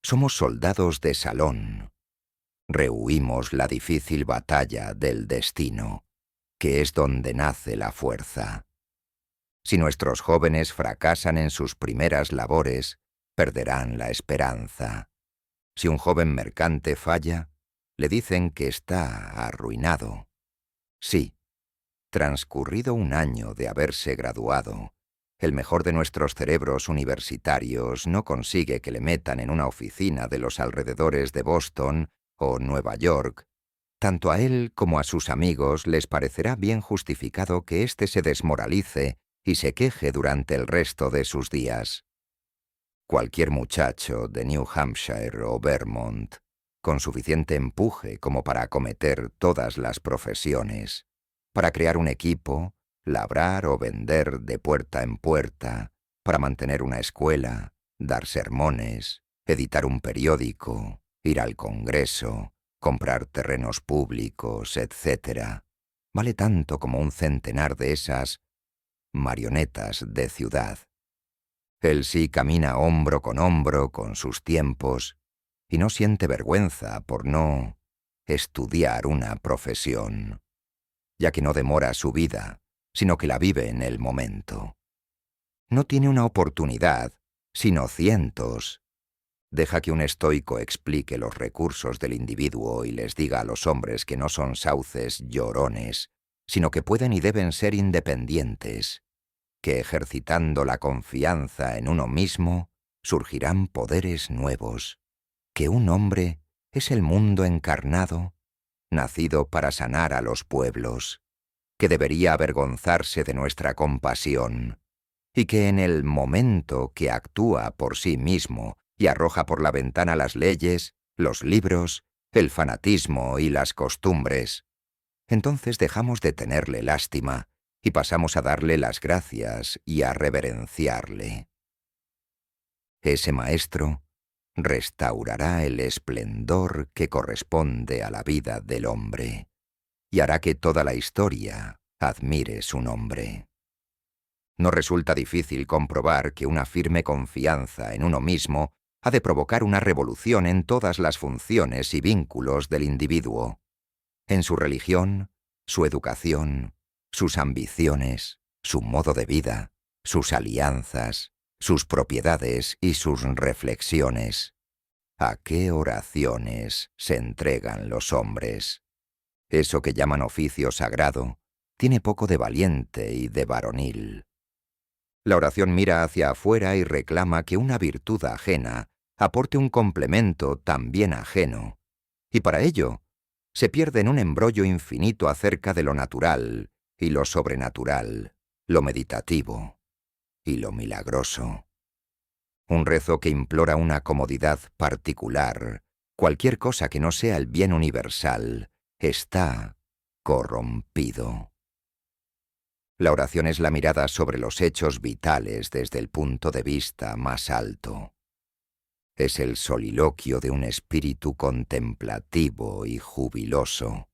Somos soldados de salón. Rehuimos la difícil batalla del destino, que es donde nace la fuerza. Si nuestros jóvenes fracasan en sus primeras labores, perderán la esperanza. Si un joven mercante falla, le dicen que está arruinado. Sí, transcurrido un año de haberse graduado, el mejor de nuestros cerebros universitarios no consigue que le metan en una oficina de los alrededores de Boston o Nueva York. Tanto a él como a sus amigos les parecerá bien justificado que éste se desmoralice y se queje durante el resto de sus días. Cualquier muchacho de New Hampshire o Vermont, con suficiente empuje como para acometer todas las profesiones, para crear un equipo, labrar o vender de puerta en puerta, para mantener una escuela, dar sermones, editar un periódico, ir al Congreso, comprar terrenos públicos, etc., vale tanto como un centenar de esas marionetas de ciudad. Él sí camina hombro con sus tiempos y no siente vergüenza por no estudiar una profesión, ya que no demora su vida, sino que la vive en el momento. No tiene una oportunidad, sino cientos. Deja que un estoico explique los recursos del individuo y les diga a los hombres que no son sauces llorones, sino que pueden y deben ser independientes, que ejercitando la confianza en uno mismo surgirán poderes nuevos, que un hombre es el mundo encarnado, nacido para sanar a los pueblos, que debería avergonzarse de nuestra compasión, y que en el momento que actúa por sí mismo y arroja por la ventana las leyes, los libros, el fanatismo y las costumbres, entonces dejamos de tenerle lástima y pasamos a darle las gracias y a reverenciarle. Ese maestro restaurará el esplendor que corresponde a la vida del hombre y hará que toda la historia admire su nombre. No resulta difícil comprobar que una firme confianza en uno mismo ha de provocar una revolución en todas las funciones y vínculos del individuo, en su religión, su educación, sus ambiciones, su modo de vida, sus alianzas, sus propiedades y sus reflexiones. ¿A qué oraciones se entregan los hombres? Eso que llaman oficio sagrado tiene poco de valiente y de varonil. La oración mira hacia afuera y reclama que una virtud ajena aporte un complemento también ajeno, y para ello se pierde en un embrollo infinito acerca de lo natural y lo sobrenatural, lo meditativo y lo milagroso. Un rezo que implora una comodidad particular, cualquier cosa que no sea el bien universal, está corrompido. La oración es la mirada sobre los hechos vitales desde el punto de vista más alto. Es el soliloquio de un espíritu contemplativo y jubiloso.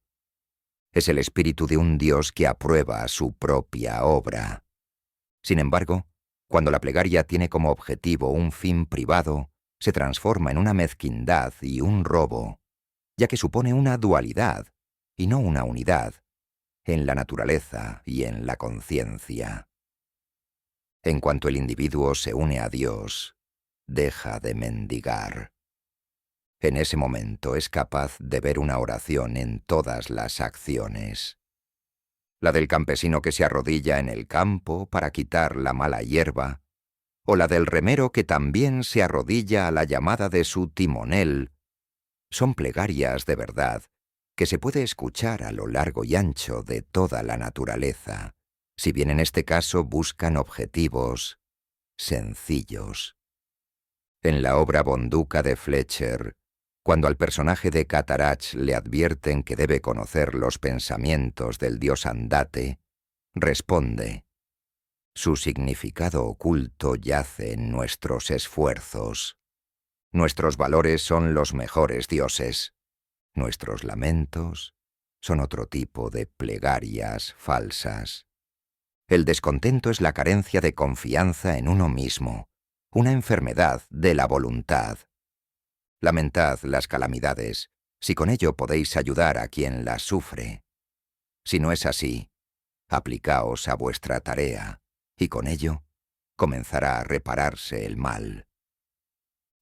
Es el espíritu de un Dios que aprueba su propia obra. Sin embargo, cuando la plegaria tiene como objetivo un fin privado, se transforma en una mezquindad y un robo, ya que supone una dualidad, y no una unidad, en la naturaleza y en la conciencia. En cuanto el individuo se une a Dios, deja de mendigar. En ese momento es capaz de ver una oración en todas las acciones. La del campesino que se arrodilla en el campo para quitar la mala hierba, o la del remero que también se arrodilla a la llamada de su timonel, son plegarias de verdad que se puede escuchar a lo largo y ancho de toda la naturaleza, si bien en este caso buscan objetivos sencillos. En la obra Bonduca de Fletcher, cuando al personaje de Catarach le advierten que debe conocer los pensamientos del dios Andate, responde: su significado oculto yace en nuestros esfuerzos. Nuestros valores son los mejores dioses. Nuestros lamentos son otro tipo de plegarias falsas. El descontento es la carencia de confianza en uno mismo, una enfermedad de la voluntad. Lamentad las calamidades, si con ello podéis ayudar a quien las sufre. Si no es así, aplicaos a vuestra tarea, y con ello comenzará a repararse el mal.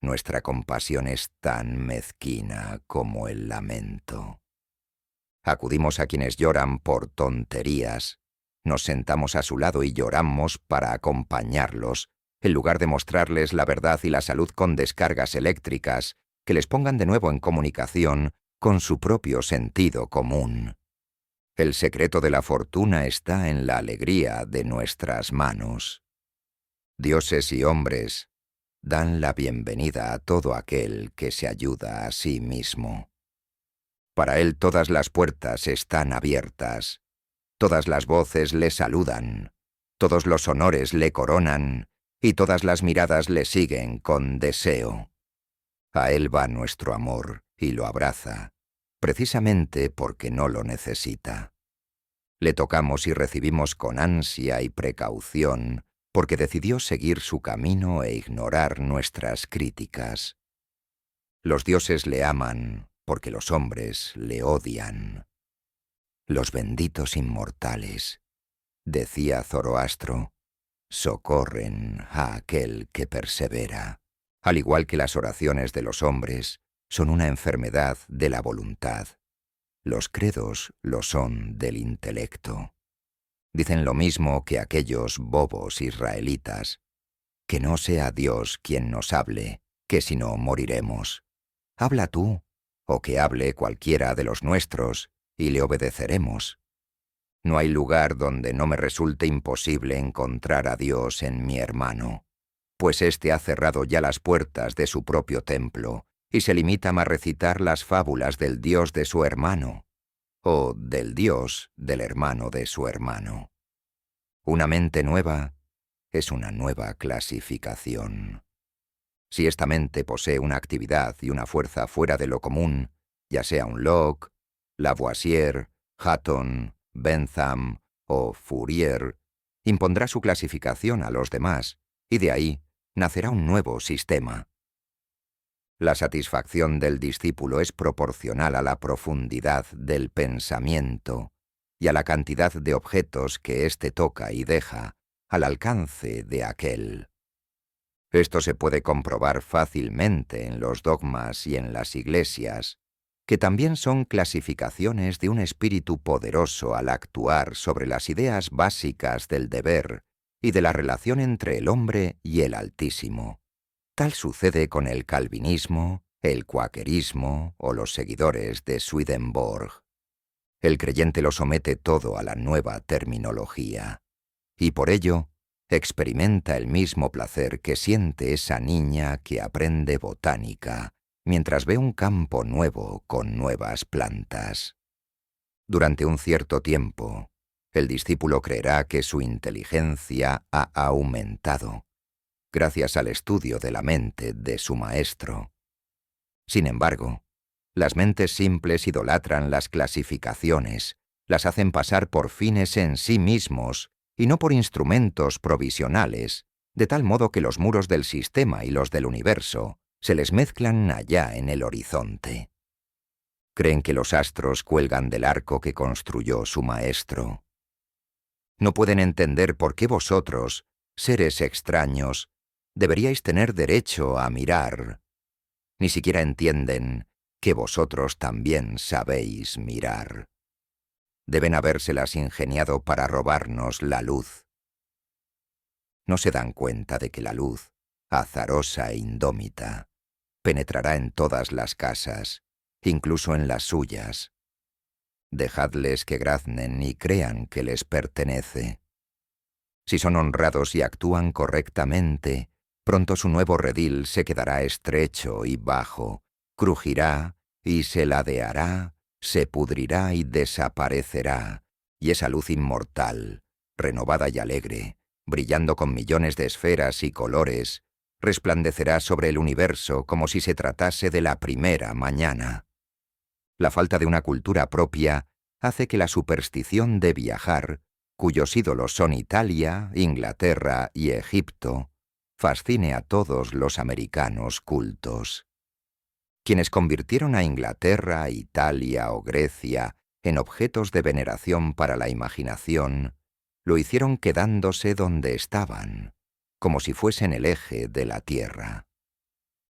Nuestra compasión es tan mezquina como el lamento. Acudimos a quienes lloran por tonterías, nos sentamos a su lado y lloramos para acompañarlos, en lugar de mostrarles la verdad y la salud con descargas eléctricas que les pongan de nuevo en comunicación con su propio sentido común. El secreto de la fortuna está en la alegría de nuestras manos. Dioses y hombres dan la bienvenida a todo aquel que se ayuda a sí mismo. Para él todas las puertas están abiertas, todas las voces le saludan, todos los honores le coronan y todas las miradas le siguen con deseo. A él va nuestro amor y lo abraza, precisamente porque no lo necesita. Le tocamos y recibimos con ansia y precaución, porque decidió seguir su camino e ignorar nuestras críticas. Los dioses le aman porque los hombres le odian. Los benditos inmortales, decía Zoroastro, socorren a aquel que persevera, al igual que las oraciones de los hombres son una enfermedad de la voluntad. Los credos lo son del intelecto. Dicen lo mismo que aquellos bobos israelitas: que no sea Dios quien nos hable, que si no moriremos. Habla tú, o que hable cualquiera de los nuestros, y le obedeceremos. No hay lugar donde no me resulte imposible encontrar a Dios en mi hermano, pues éste ha cerrado ya las puertas de su propio templo, y se limita a recitar las fábulas del Dios de su hermano, o del Dios del hermano de su hermano. Una mente nueva es una nueva clasificación. Si esta mente posee una actividad y una fuerza fuera de lo común, ya sea un Locke, Lavoisier, Hutton, Bentham o Fourier, impondrá su clasificación a los demás, y de ahí nacerá un nuevo sistema. La satisfacción del discípulo es proporcional a la profundidad del pensamiento y a la cantidad de objetos que éste toca y deja al alcance de aquel. Esto se puede comprobar fácilmente en los dogmas y en las iglesias, que también son clasificaciones de un espíritu poderoso al actuar sobre las ideas básicas del deber y de la relación entre el hombre y el Altísimo. Tal sucede con el calvinismo, el cuaquerismo o los seguidores de Swedenborg. El creyente lo somete todo a la nueva terminología, y por ello experimenta el mismo placer que siente esa niña que aprende botánica mientras ve un campo nuevo con nuevas plantas. Durante un cierto tiempo, el discípulo creerá que su inteligencia ha aumentado, gracias al estudio de la mente de su maestro. Sin embargo, las mentes simples idolatran las clasificaciones, las hacen pasar por fines en sí mismos y no por instrumentos provisionales, de tal modo que los muros del sistema y los del universo se les mezclan allá en el horizonte. Creen que los astros cuelgan del arco que construyó su maestro. No pueden entender por qué vosotros, seres extraños, deberíais tener derecho a mirar. Ni siquiera entienden que vosotros también sabéis mirar. Deben habérselas ingeniado para robarnos la luz. No se dan cuenta de que la luz, azarosa e indómita, penetrará en todas las casas, incluso en las suyas. Dejadles que graznen y crean que les pertenece. Si son honrados y actúan correctamente, pronto su nuevo redil se quedará estrecho y bajo, crujirá y se ladeará, se pudrirá y desaparecerá, y esa luz inmortal, renovada y alegre, brillando con millones de esferas y colores, resplandecerá sobre el universo como si se tratase de la primera mañana. La falta de una cultura propia hace que la superstición de viajar, cuyos ídolos son Italia, Inglaterra y Egipto, fascine a todos los americanos cultos. Quienes convirtieron a Inglaterra, Italia o Grecia en objetos de veneración para la imaginación, lo hicieron quedándose donde estaban, como si fuesen el eje de la tierra.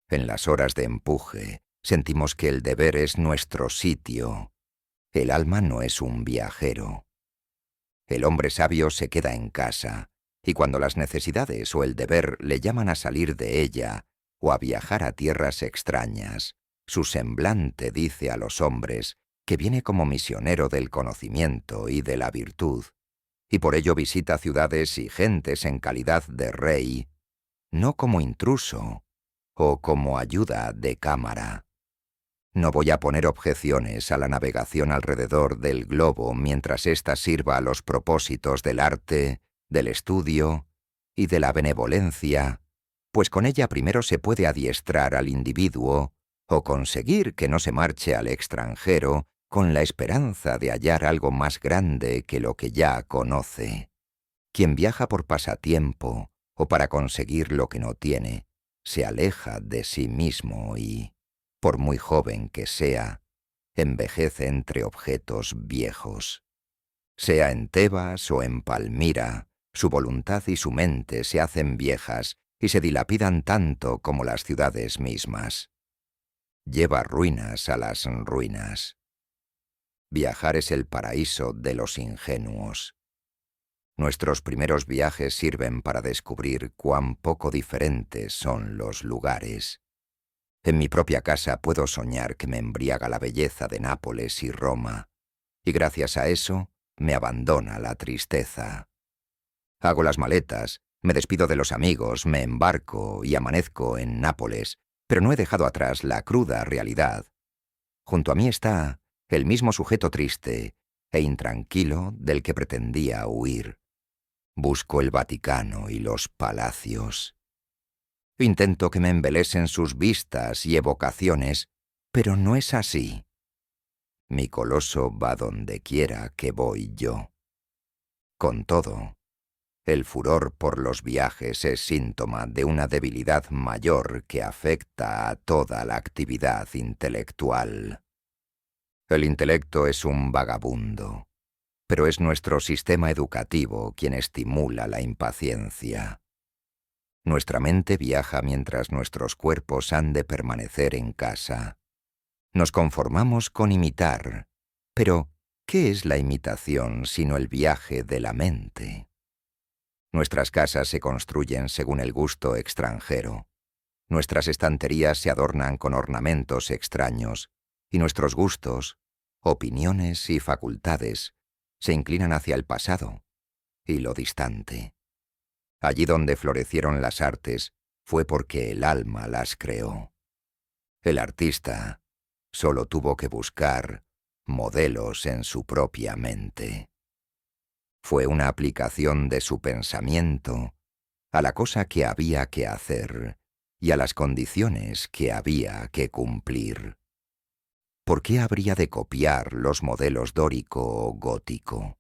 En las horas de empuje, sentimos que el deber es nuestro sitio. El alma no es un viajero. El hombre sabio se queda en casa, y cuando las necesidades o el deber le llaman a salir de ella o a viajar a tierras extrañas, su semblante dice a los hombres que viene como misionero del conocimiento y de la virtud, y por ello visita ciudades y gentes en calidad de rey, no como intruso o como ayuda de cámara. No voy a poner objeciones a la navegación alrededor del globo mientras ésta sirva a los propósitos del arte, del estudio y de la benevolencia, pues con ella primero se puede adiestrar al individuo o conseguir que no se marche al extranjero con la esperanza de hallar algo más grande que lo que ya conoce. Quien viaja por pasatiempo o para conseguir lo que no tiene, se aleja de sí mismo y, por muy joven que sea, envejece entre objetos viejos. Sea en Tebas o en Palmira, su voluntad y su mente se hacen viejas y se dilapidan tanto como las ciudades mismas. Lleva ruinas a las ruinas. Viajar es el paraíso de los ingenuos. Nuestros primeros viajes sirven para descubrir cuán poco diferentes son los lugares. En mi propia casa puedo soñar que me embriaga la belleza de Nápoles y Roma, y gracias a eso me abandona la tristeza. Hago las maletas, me despido de los amigos, me embarco y amanezco en Nápoles, pero no he dejado atrás la cruda realidad. Junto a mí está el mismo sujeto triste e intranquilo del que pretendía huir. Busco el Vaticano y los palacios. Intento que me embelesen sus vistas y evocaciones, pero no es así. Mi coloso va donde quiera que voy yo. Con todo, el furor por los viajes es síntoma de una debilidad mayor que afecta a toda la actividad intelectual. El intelecto es un vagabundo, pero es nuestro sistema educativo quien estimula la impaciencia. Nuestra mente viaja mientras nuestros cuerpos han de permanecer en casa. Nos conformamos con imitar, pero ¿qué es la imitación sino el viaje de la mente? Nuestras casas se construyen según el gusto extranjero. Nuestras estanterías se adornan con ornamentos extraños, y nuestros gustos, opiniones y facultades se inclinan hacia el pasado y lo distante. Allí donde florecieron las artes fue porque el alma las creó. El artista solo tuvo que buscar modelos en su propia mente. Fue una aplicación de su pensamiento a la cosa que había que hacer y a las condiciones que había que cumplir. ¿Por qué habría de copiar los modelos dórico o gótico?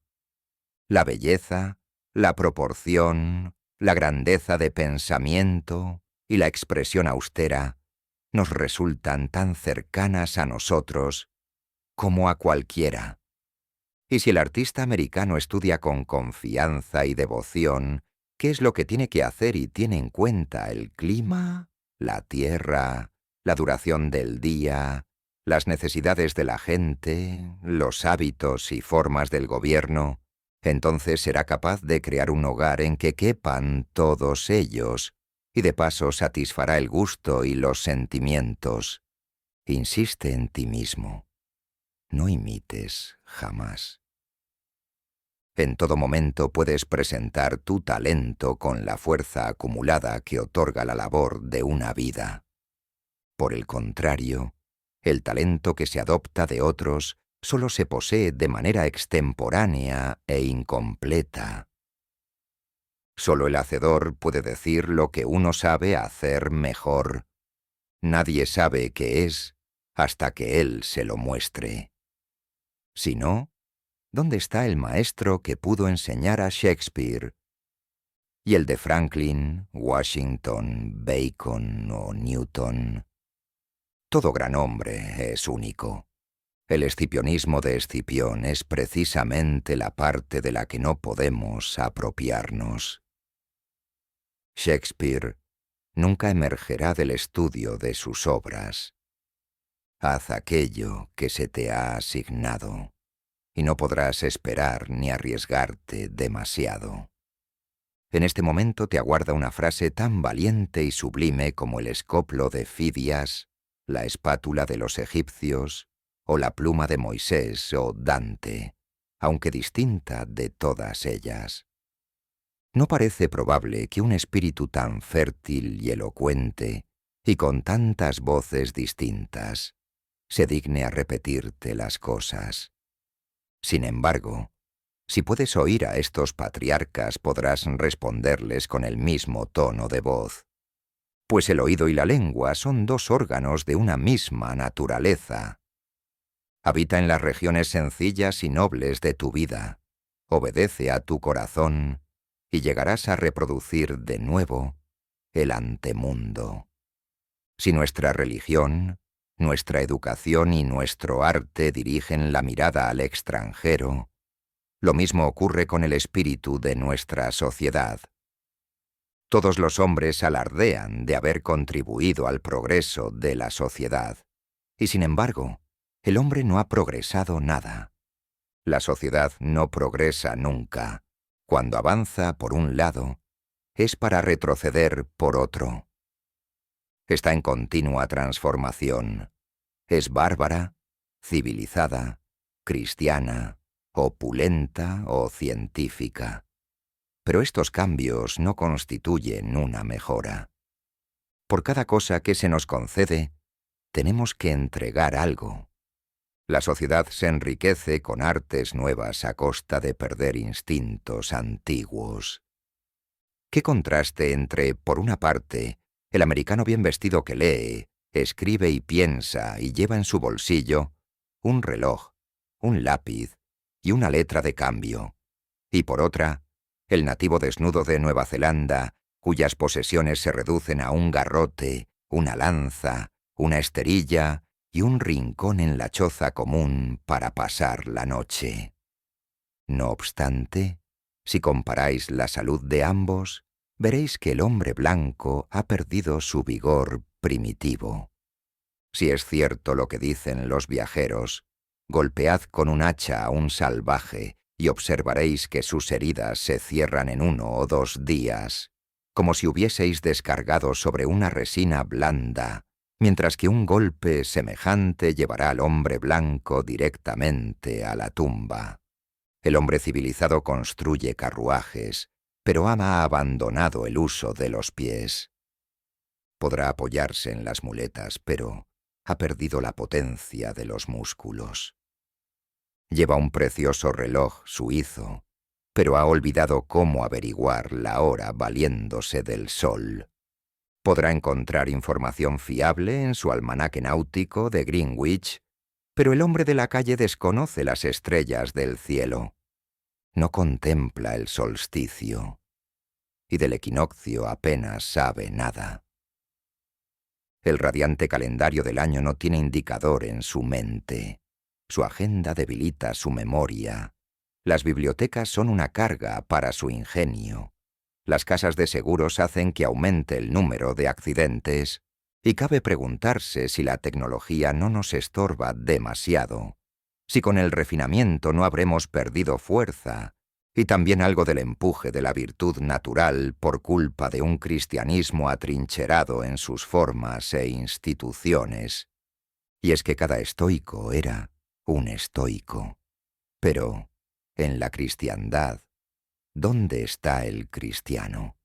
La belleza, la proporción, la grandeza de pensamiento y la expresión austera nos resultan tan cercanas a nosotros como a cualquiera. Y si el artista americano estudia con confianza y devoción qué es lo que tiene que hacer y tiene en cuenta el clima, la tierra, la duración del día, las necesidades de la gente, los hábitos y formas del gobierno, entonces será capaz de crear un hogar en que quepan todos ellos, y de paso satisfará el gusto y los sentimientos. Insiste en ti mismo. No imites jamás. En todo momento puedes presentar tu talento con la fuerza acumulada que otorga la labor de una vida. Por el contrario, el talento que se adopta de otros solo se posee de manera extemporánea e incompleta. Solo el hacedor puede decir lo que uno sabe hacer mejor. Nadie sabe qué es hasta que él se lo muestre. Si no, ¿dónde está el maestro que pudo enseñar a Shakespeare? Y el de Franklin, Washington, Bacon o Newton. Todo gran hombre es único. El escipionismo de Escipión es precisamente la parte de la que no podemos apropiarnos. Shakespeare nunca emergerá del estudio de sus obras. Haz aquello que se te ha asignado, y no podrás esperar ni arriesgarte demasiado. En este momento te aguarda una frase tan valiente y sublime como el escoplo de Fidias, la espátula de los egipcios, o la pluma de Moisés o Dante, aunque distinta de todas ellas. No parece probable que un espíritu tan fértil y elocuente, y con tantas voces distintas, se digne a repetirte las cosas. Sin embargo, si puedes oír a estos patriarcas podrás responderles con el mismo tono de voz, pues el oído y la lengua son dos órganos de una misma naturaleza. Habita en las regiones sencillas y nobles de tu vida, obedece a tu corazón y llegarás a reproducir de nuevo el antemundo. Si nuestra religión, nuestra educación y nuestro arte dirigen la mirada al extranjero, lo mismo ocurre con el espíritu de nuestra sociedad. Todos los hombres alardean de haber contribuido al progreso de la sociedad, y sin embargo, el hombre no ha progresado nada. La sociedad no progresa nunca. Cuando avanza por un lado, es para retroceder por otro. Está en continua transformación. Es bárbara, civilizada, cristiana, opulenta o científica. Pero estos cambios no constituyen una mejora. Por cada cosa que se nos concede, tenemos que entregar algo. La sociedad se enriquece con artes nuevas a costa de perder instintos antiguos. ¿Qué contraste entre, por una parte, el americano bien vestido que lee, escribe y piensa y lleva en su bolsillo un reloj, un lápiz y una letra de cambio, y por otra, el nativo desnudo de Nueva Zelanda, cuyas posesiones se reducen a un garrote, una lanza, una esterilla y un rincón en la choza común para pasar la noche? No obstante, si comparáis la salud de ambos, veréis que el hombre blanco ha perdido su vigor primitivo. Si es cierto lo que dicen los viajeros, golpead con un hacha a un salvaje y observaréis que sus heridas se cierran en 1 o 2 días, como si hubieseis descargado sobre una resina blanda, mientras que un golpe semejante llevará al hombre blanco directamente a la tumba. El hombre civilizado construye carruajes, pero ha abandonado el uso de los pies. Podrá apoyarse en las muletas, pero ha perdido la potencia de los músculos. Lleva un precioso reloj suizo, pero ha olvidado cómo averiguar la hora valiéndose del sol. Podrá encontrar información fiable en su almanaque náutico de Greenwich, pero el hombre de la calle desconoce las estrellas del cielo. No contempla el solsticio, y del equinoccio apenas sabe nada. El radiante calendario del año no tiene indicador en su mente. Su agenda debilita su memoria. Las bibliotecas son una carga para su ingenio. Las casas de seguros hacen que aumente el número de accidentes, y cabe preguntarse si la tecnología no nos estorba demasiado, si con el refinamiento no habremos perdido fuerza, y también algo del empuje de la virtud natural por culpa de un cristianismo atrincherado en sus formas e instituciones. Y es que cada estoico era un estoico. Pero, en la cristiandad, ¿dónde está el cristiano?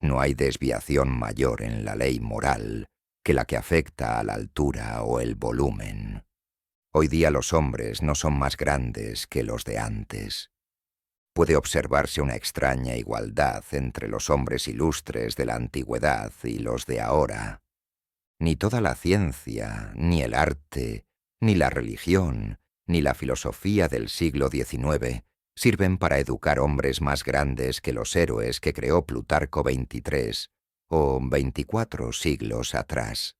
No hay desviación mayor en la ley moral que la que afecta a la altura o el volumen. Hoy día los hombres no son más grandes que los de antes. Puede observarse una extraña igualdad entre los hombres ilustres de la antigüedad y los de ahora. Ni toda la ciencia, ni el arte, ni la religión, ni la filosofía del siglo XIX sirven para educar hombres más grandes que los héroes que creó Plutarco 23 o 24 siglos atrás.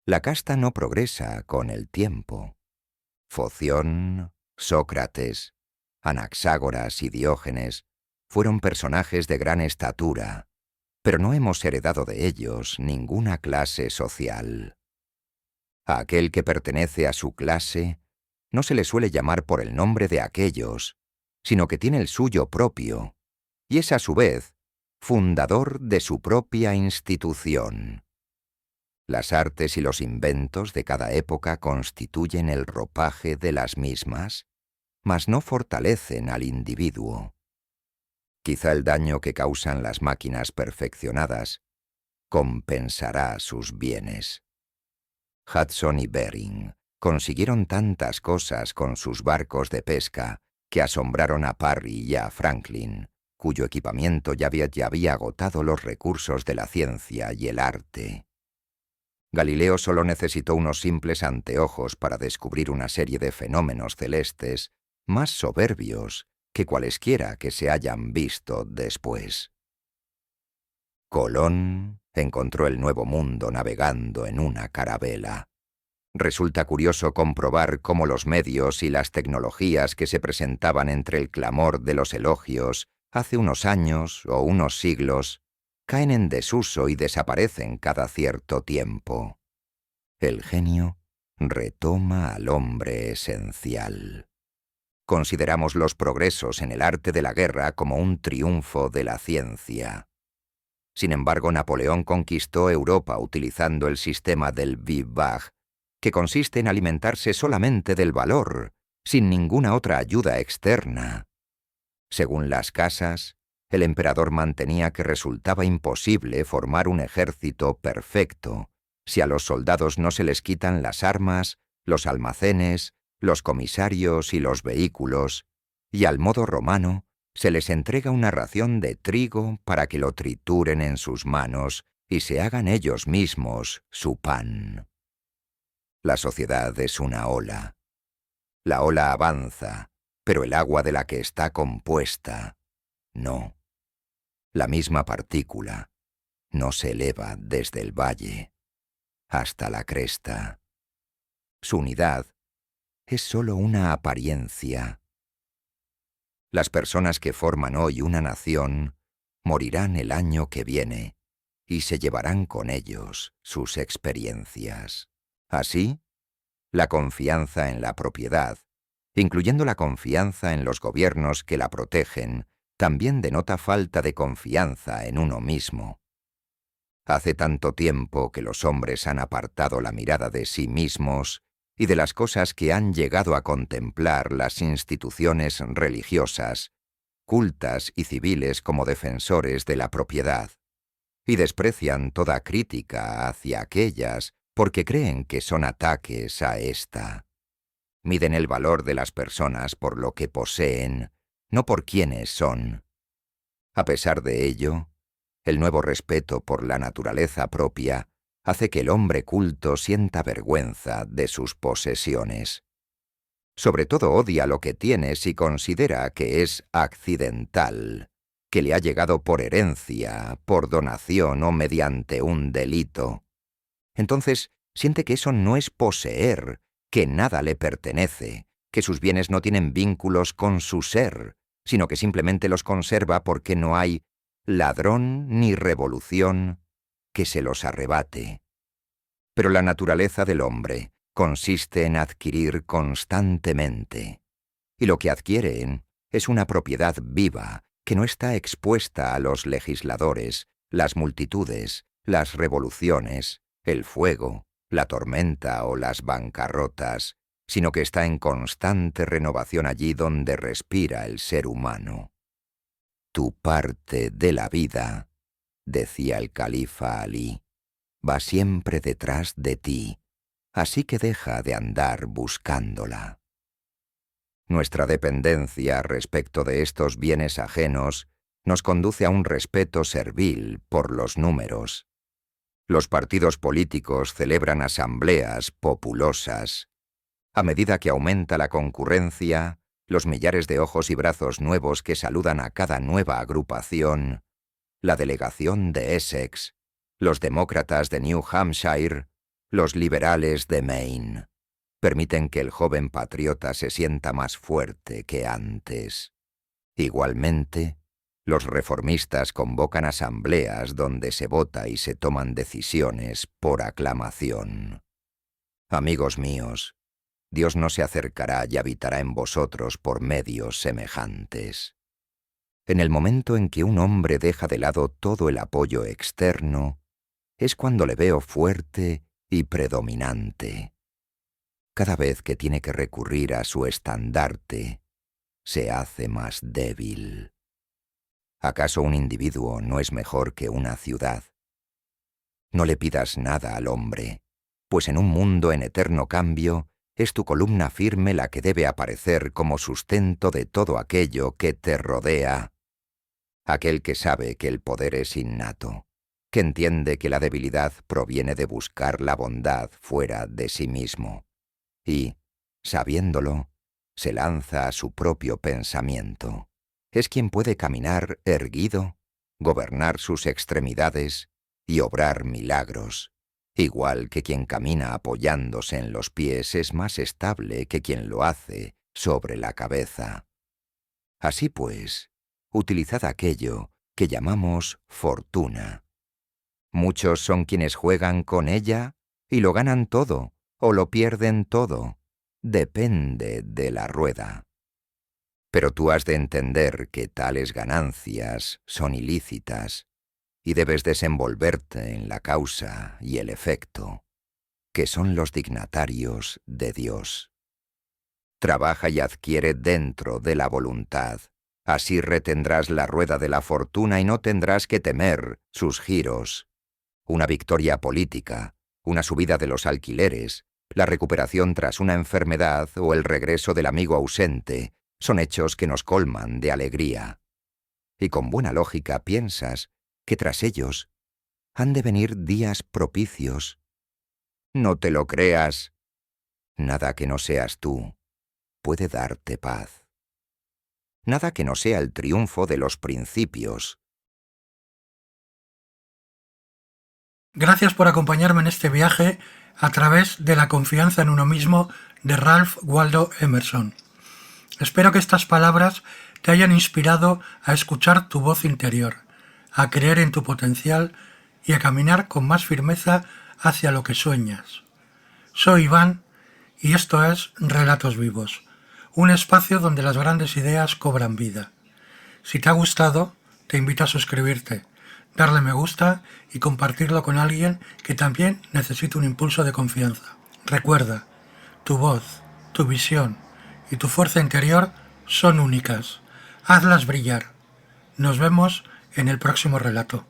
La casta no progresa con el tiempo. Foción, Sócrates, Anaxágoras y Diógenes fueron personajes de gran estatura, pero no hemos heredado de ellos ninguna clase social. A aquel que pertenece a su clase no se le suele llamar por el nombre de aquellos, sino que tiene el suyo propio, y es a su vez fundador de su propia institución. Las artes y los inventos de cada época constituyen el ropaje de las mismas, mas no fortalecen al individuo. Quizá el daño que causan las máquinas perfeccionadas compensará sus bienes. Hudson y Bering consiguieron tantas cosas con sus barcos de pesca que asombraron a Parry y a Franklin, cuyo equipamiento ya había agotado los recursos de la ciencia y el arte. Galileo solo necesitó unos simples anteojos para descubrir una serie de fenómenos celestes más soberbios que cualesquiera que se hayan visto después. Colón encontró el Nuevo Mundo navegando en una carabela. Resulta curioso comprobar cómo los medios y las tecnologías que se presentaban entre el clamor de los elogios hace unos años o unos siglos caen en desuso y desaparecen cada cierto tiempo. El genio retoma al hombre esencial. Consideramos los progresos en el arte de la guerra como un triunfo de la ciencia. Sin embargo, Napoleón conquistó Europa utilizando el sistema del Vivat, que consiste en alimentarse solamente del valor, sin ninguna otra ayuda externa. Según las casas, el emperador mantenía que resultaba imposible formar un ejército perfecto si a los soldados no se les quitan las armas, los almacenes, los comisarios y los vehículos, y al modo romano se les entrega una ración de trigo para que lo trituren en sus manos y se hagan ellos mismos su pan. La sociedad es una ola. La ola avanza, pero el agua de la que está compuesta, no. La misma partícula no se eleva desde el valle hasta la cresta. Su unidad es sólo una apariencia. Las personas que forman hoy una nación morirán el año que viene y se llevarán con ellos sus experiencias. Así, la confianza en la propiedad, incluyendo la confianza en los gobiernos que la protegen, también denota falta de confianza en uno mismo. Hace tanto tiempo que los hombres han apartado la mirada de sí mismos y de las cosas que han llegado a contemplar las instituciones religiosas, cultas y civiles como defensores de la propiedad, y desprecian toda crítica hacia aquellas porque creen que son ataques a ésta. Miden el valor de las personas por lo que poseen, no por quiénes son. A pesar de ello, el nuevo respeto por la naturaleza propia hace que el hombre culto sienta vergüenza de sus posesiones. Sobre todo odia lo que tiene si considera que es accidental, que le ha llegado por herencia, por donación o mediante un delito. Entonces siente que eso no es poseer, que nada le pertenece, que sus bienes no tienen vínculos con su ser, sino que simplemente los conserva porque no hay ladrón ni revolución que se los arrebate. Pero la naturaleza del hombre consiste en adquirir constantemente, y lo que adquieren es una propiedad viva que no está expuesta a los legisladores, las multitudes, las revoluciones, el fuego, la tormenta o las bancarrotas, sino que está en constante renovación allí donde respira el ser humano. Tu parte de la vida, decía el califa Alí, va siempre detrás de ti, así que deja de andar buscándola. Nuestra dependencia respecto de estos bienes ajenos nos conduce a un respeto servil por los números. Los partidos políticos celebran asambleas populosas. A medida que aumenta la concurrencia, los millares de ojos y brazos nuevos que saludan a cada nueva agrupación, la delegación de Essex, los demócratas de New Hampshire, los liberales de Maine, permiten que el joven patriota se sienta más fuerte que antes. Igualmente, los reformistas convocan asambleas donde se vota y se toman decisiones por aclamación. Amigos míos, Dios no se acercará y habitará en vosotros por medios semejantes. En el momento en que un hombre deja de lado todo el apoyo externo, es cuando le veo fuerte y predominante. Cada vez que tiene que recurrir a su estandarte, se hace más débil. ¿Acaso un individuo no es mejor que una ciudad? No le pidas nada al hombre, pues en un mundo en eterno cambio, es tu columna firme la que debe aparecer como sustento de todo aquello que te rodea. Aquel que sabe que el poder es innato, que entiende que la debilidad proviene de buscar la bondad fuera de sí mismo, y, sabiéndolo, se lanza a su propio pensamiento. Es quien puede caminar erguido, gobernar sus extremidades y obrar milagros. Igual que quien camina apoyándose en los pies es más estable que quien lo hace sobre la cabeza. Así pues, utilizad aquello que llamamos fortuna. Muchos son quienes juegan con ella y lo ganan todo o lo pierden todo. Depende de la rueda. Pero tú has de entender que tales ganancias son ilícitas y debes desenvolverte en la causa y el efecto, que son los dignatarios de Dios. Trabaja y adquiere dentro de la voluntad. Así retendrás la rueda de la fortuna y no tendrás que temer sus giros. Una victoria política, una subida de los alquileres, la recuperación tras una enfermedad o el regreso del amigo ausente son hechos que nos colman de alegría. Y con buena lógica piensas que tras ellos han de venir días propicios. No te lo creas. Nada que no seas tú puede darte paz. Nada que no sea el triunfo de los principios. Gracias por acompañarme en este viaje a través de la confianza en uno mismo de Ralph Waldo Emerson. Espero que estas palabras te hayan inspirado a escuchar tu voz interior. a creer en tu potencial y a caminar con más firmeza hacia lo que sueñas. Soy Iván y esto es Relatos Vivos, un espacio donde las grandes ideas cobran vida. Si te ha gustado, te invito a suscribirte, darle me gusta y compartirlo con alguien que también necesite un impulso de confianza. Recuerda, tu voz, tu visión y tu fuerza interior son únicas. Hazlas brillar. Nos vemos en el próximo relato.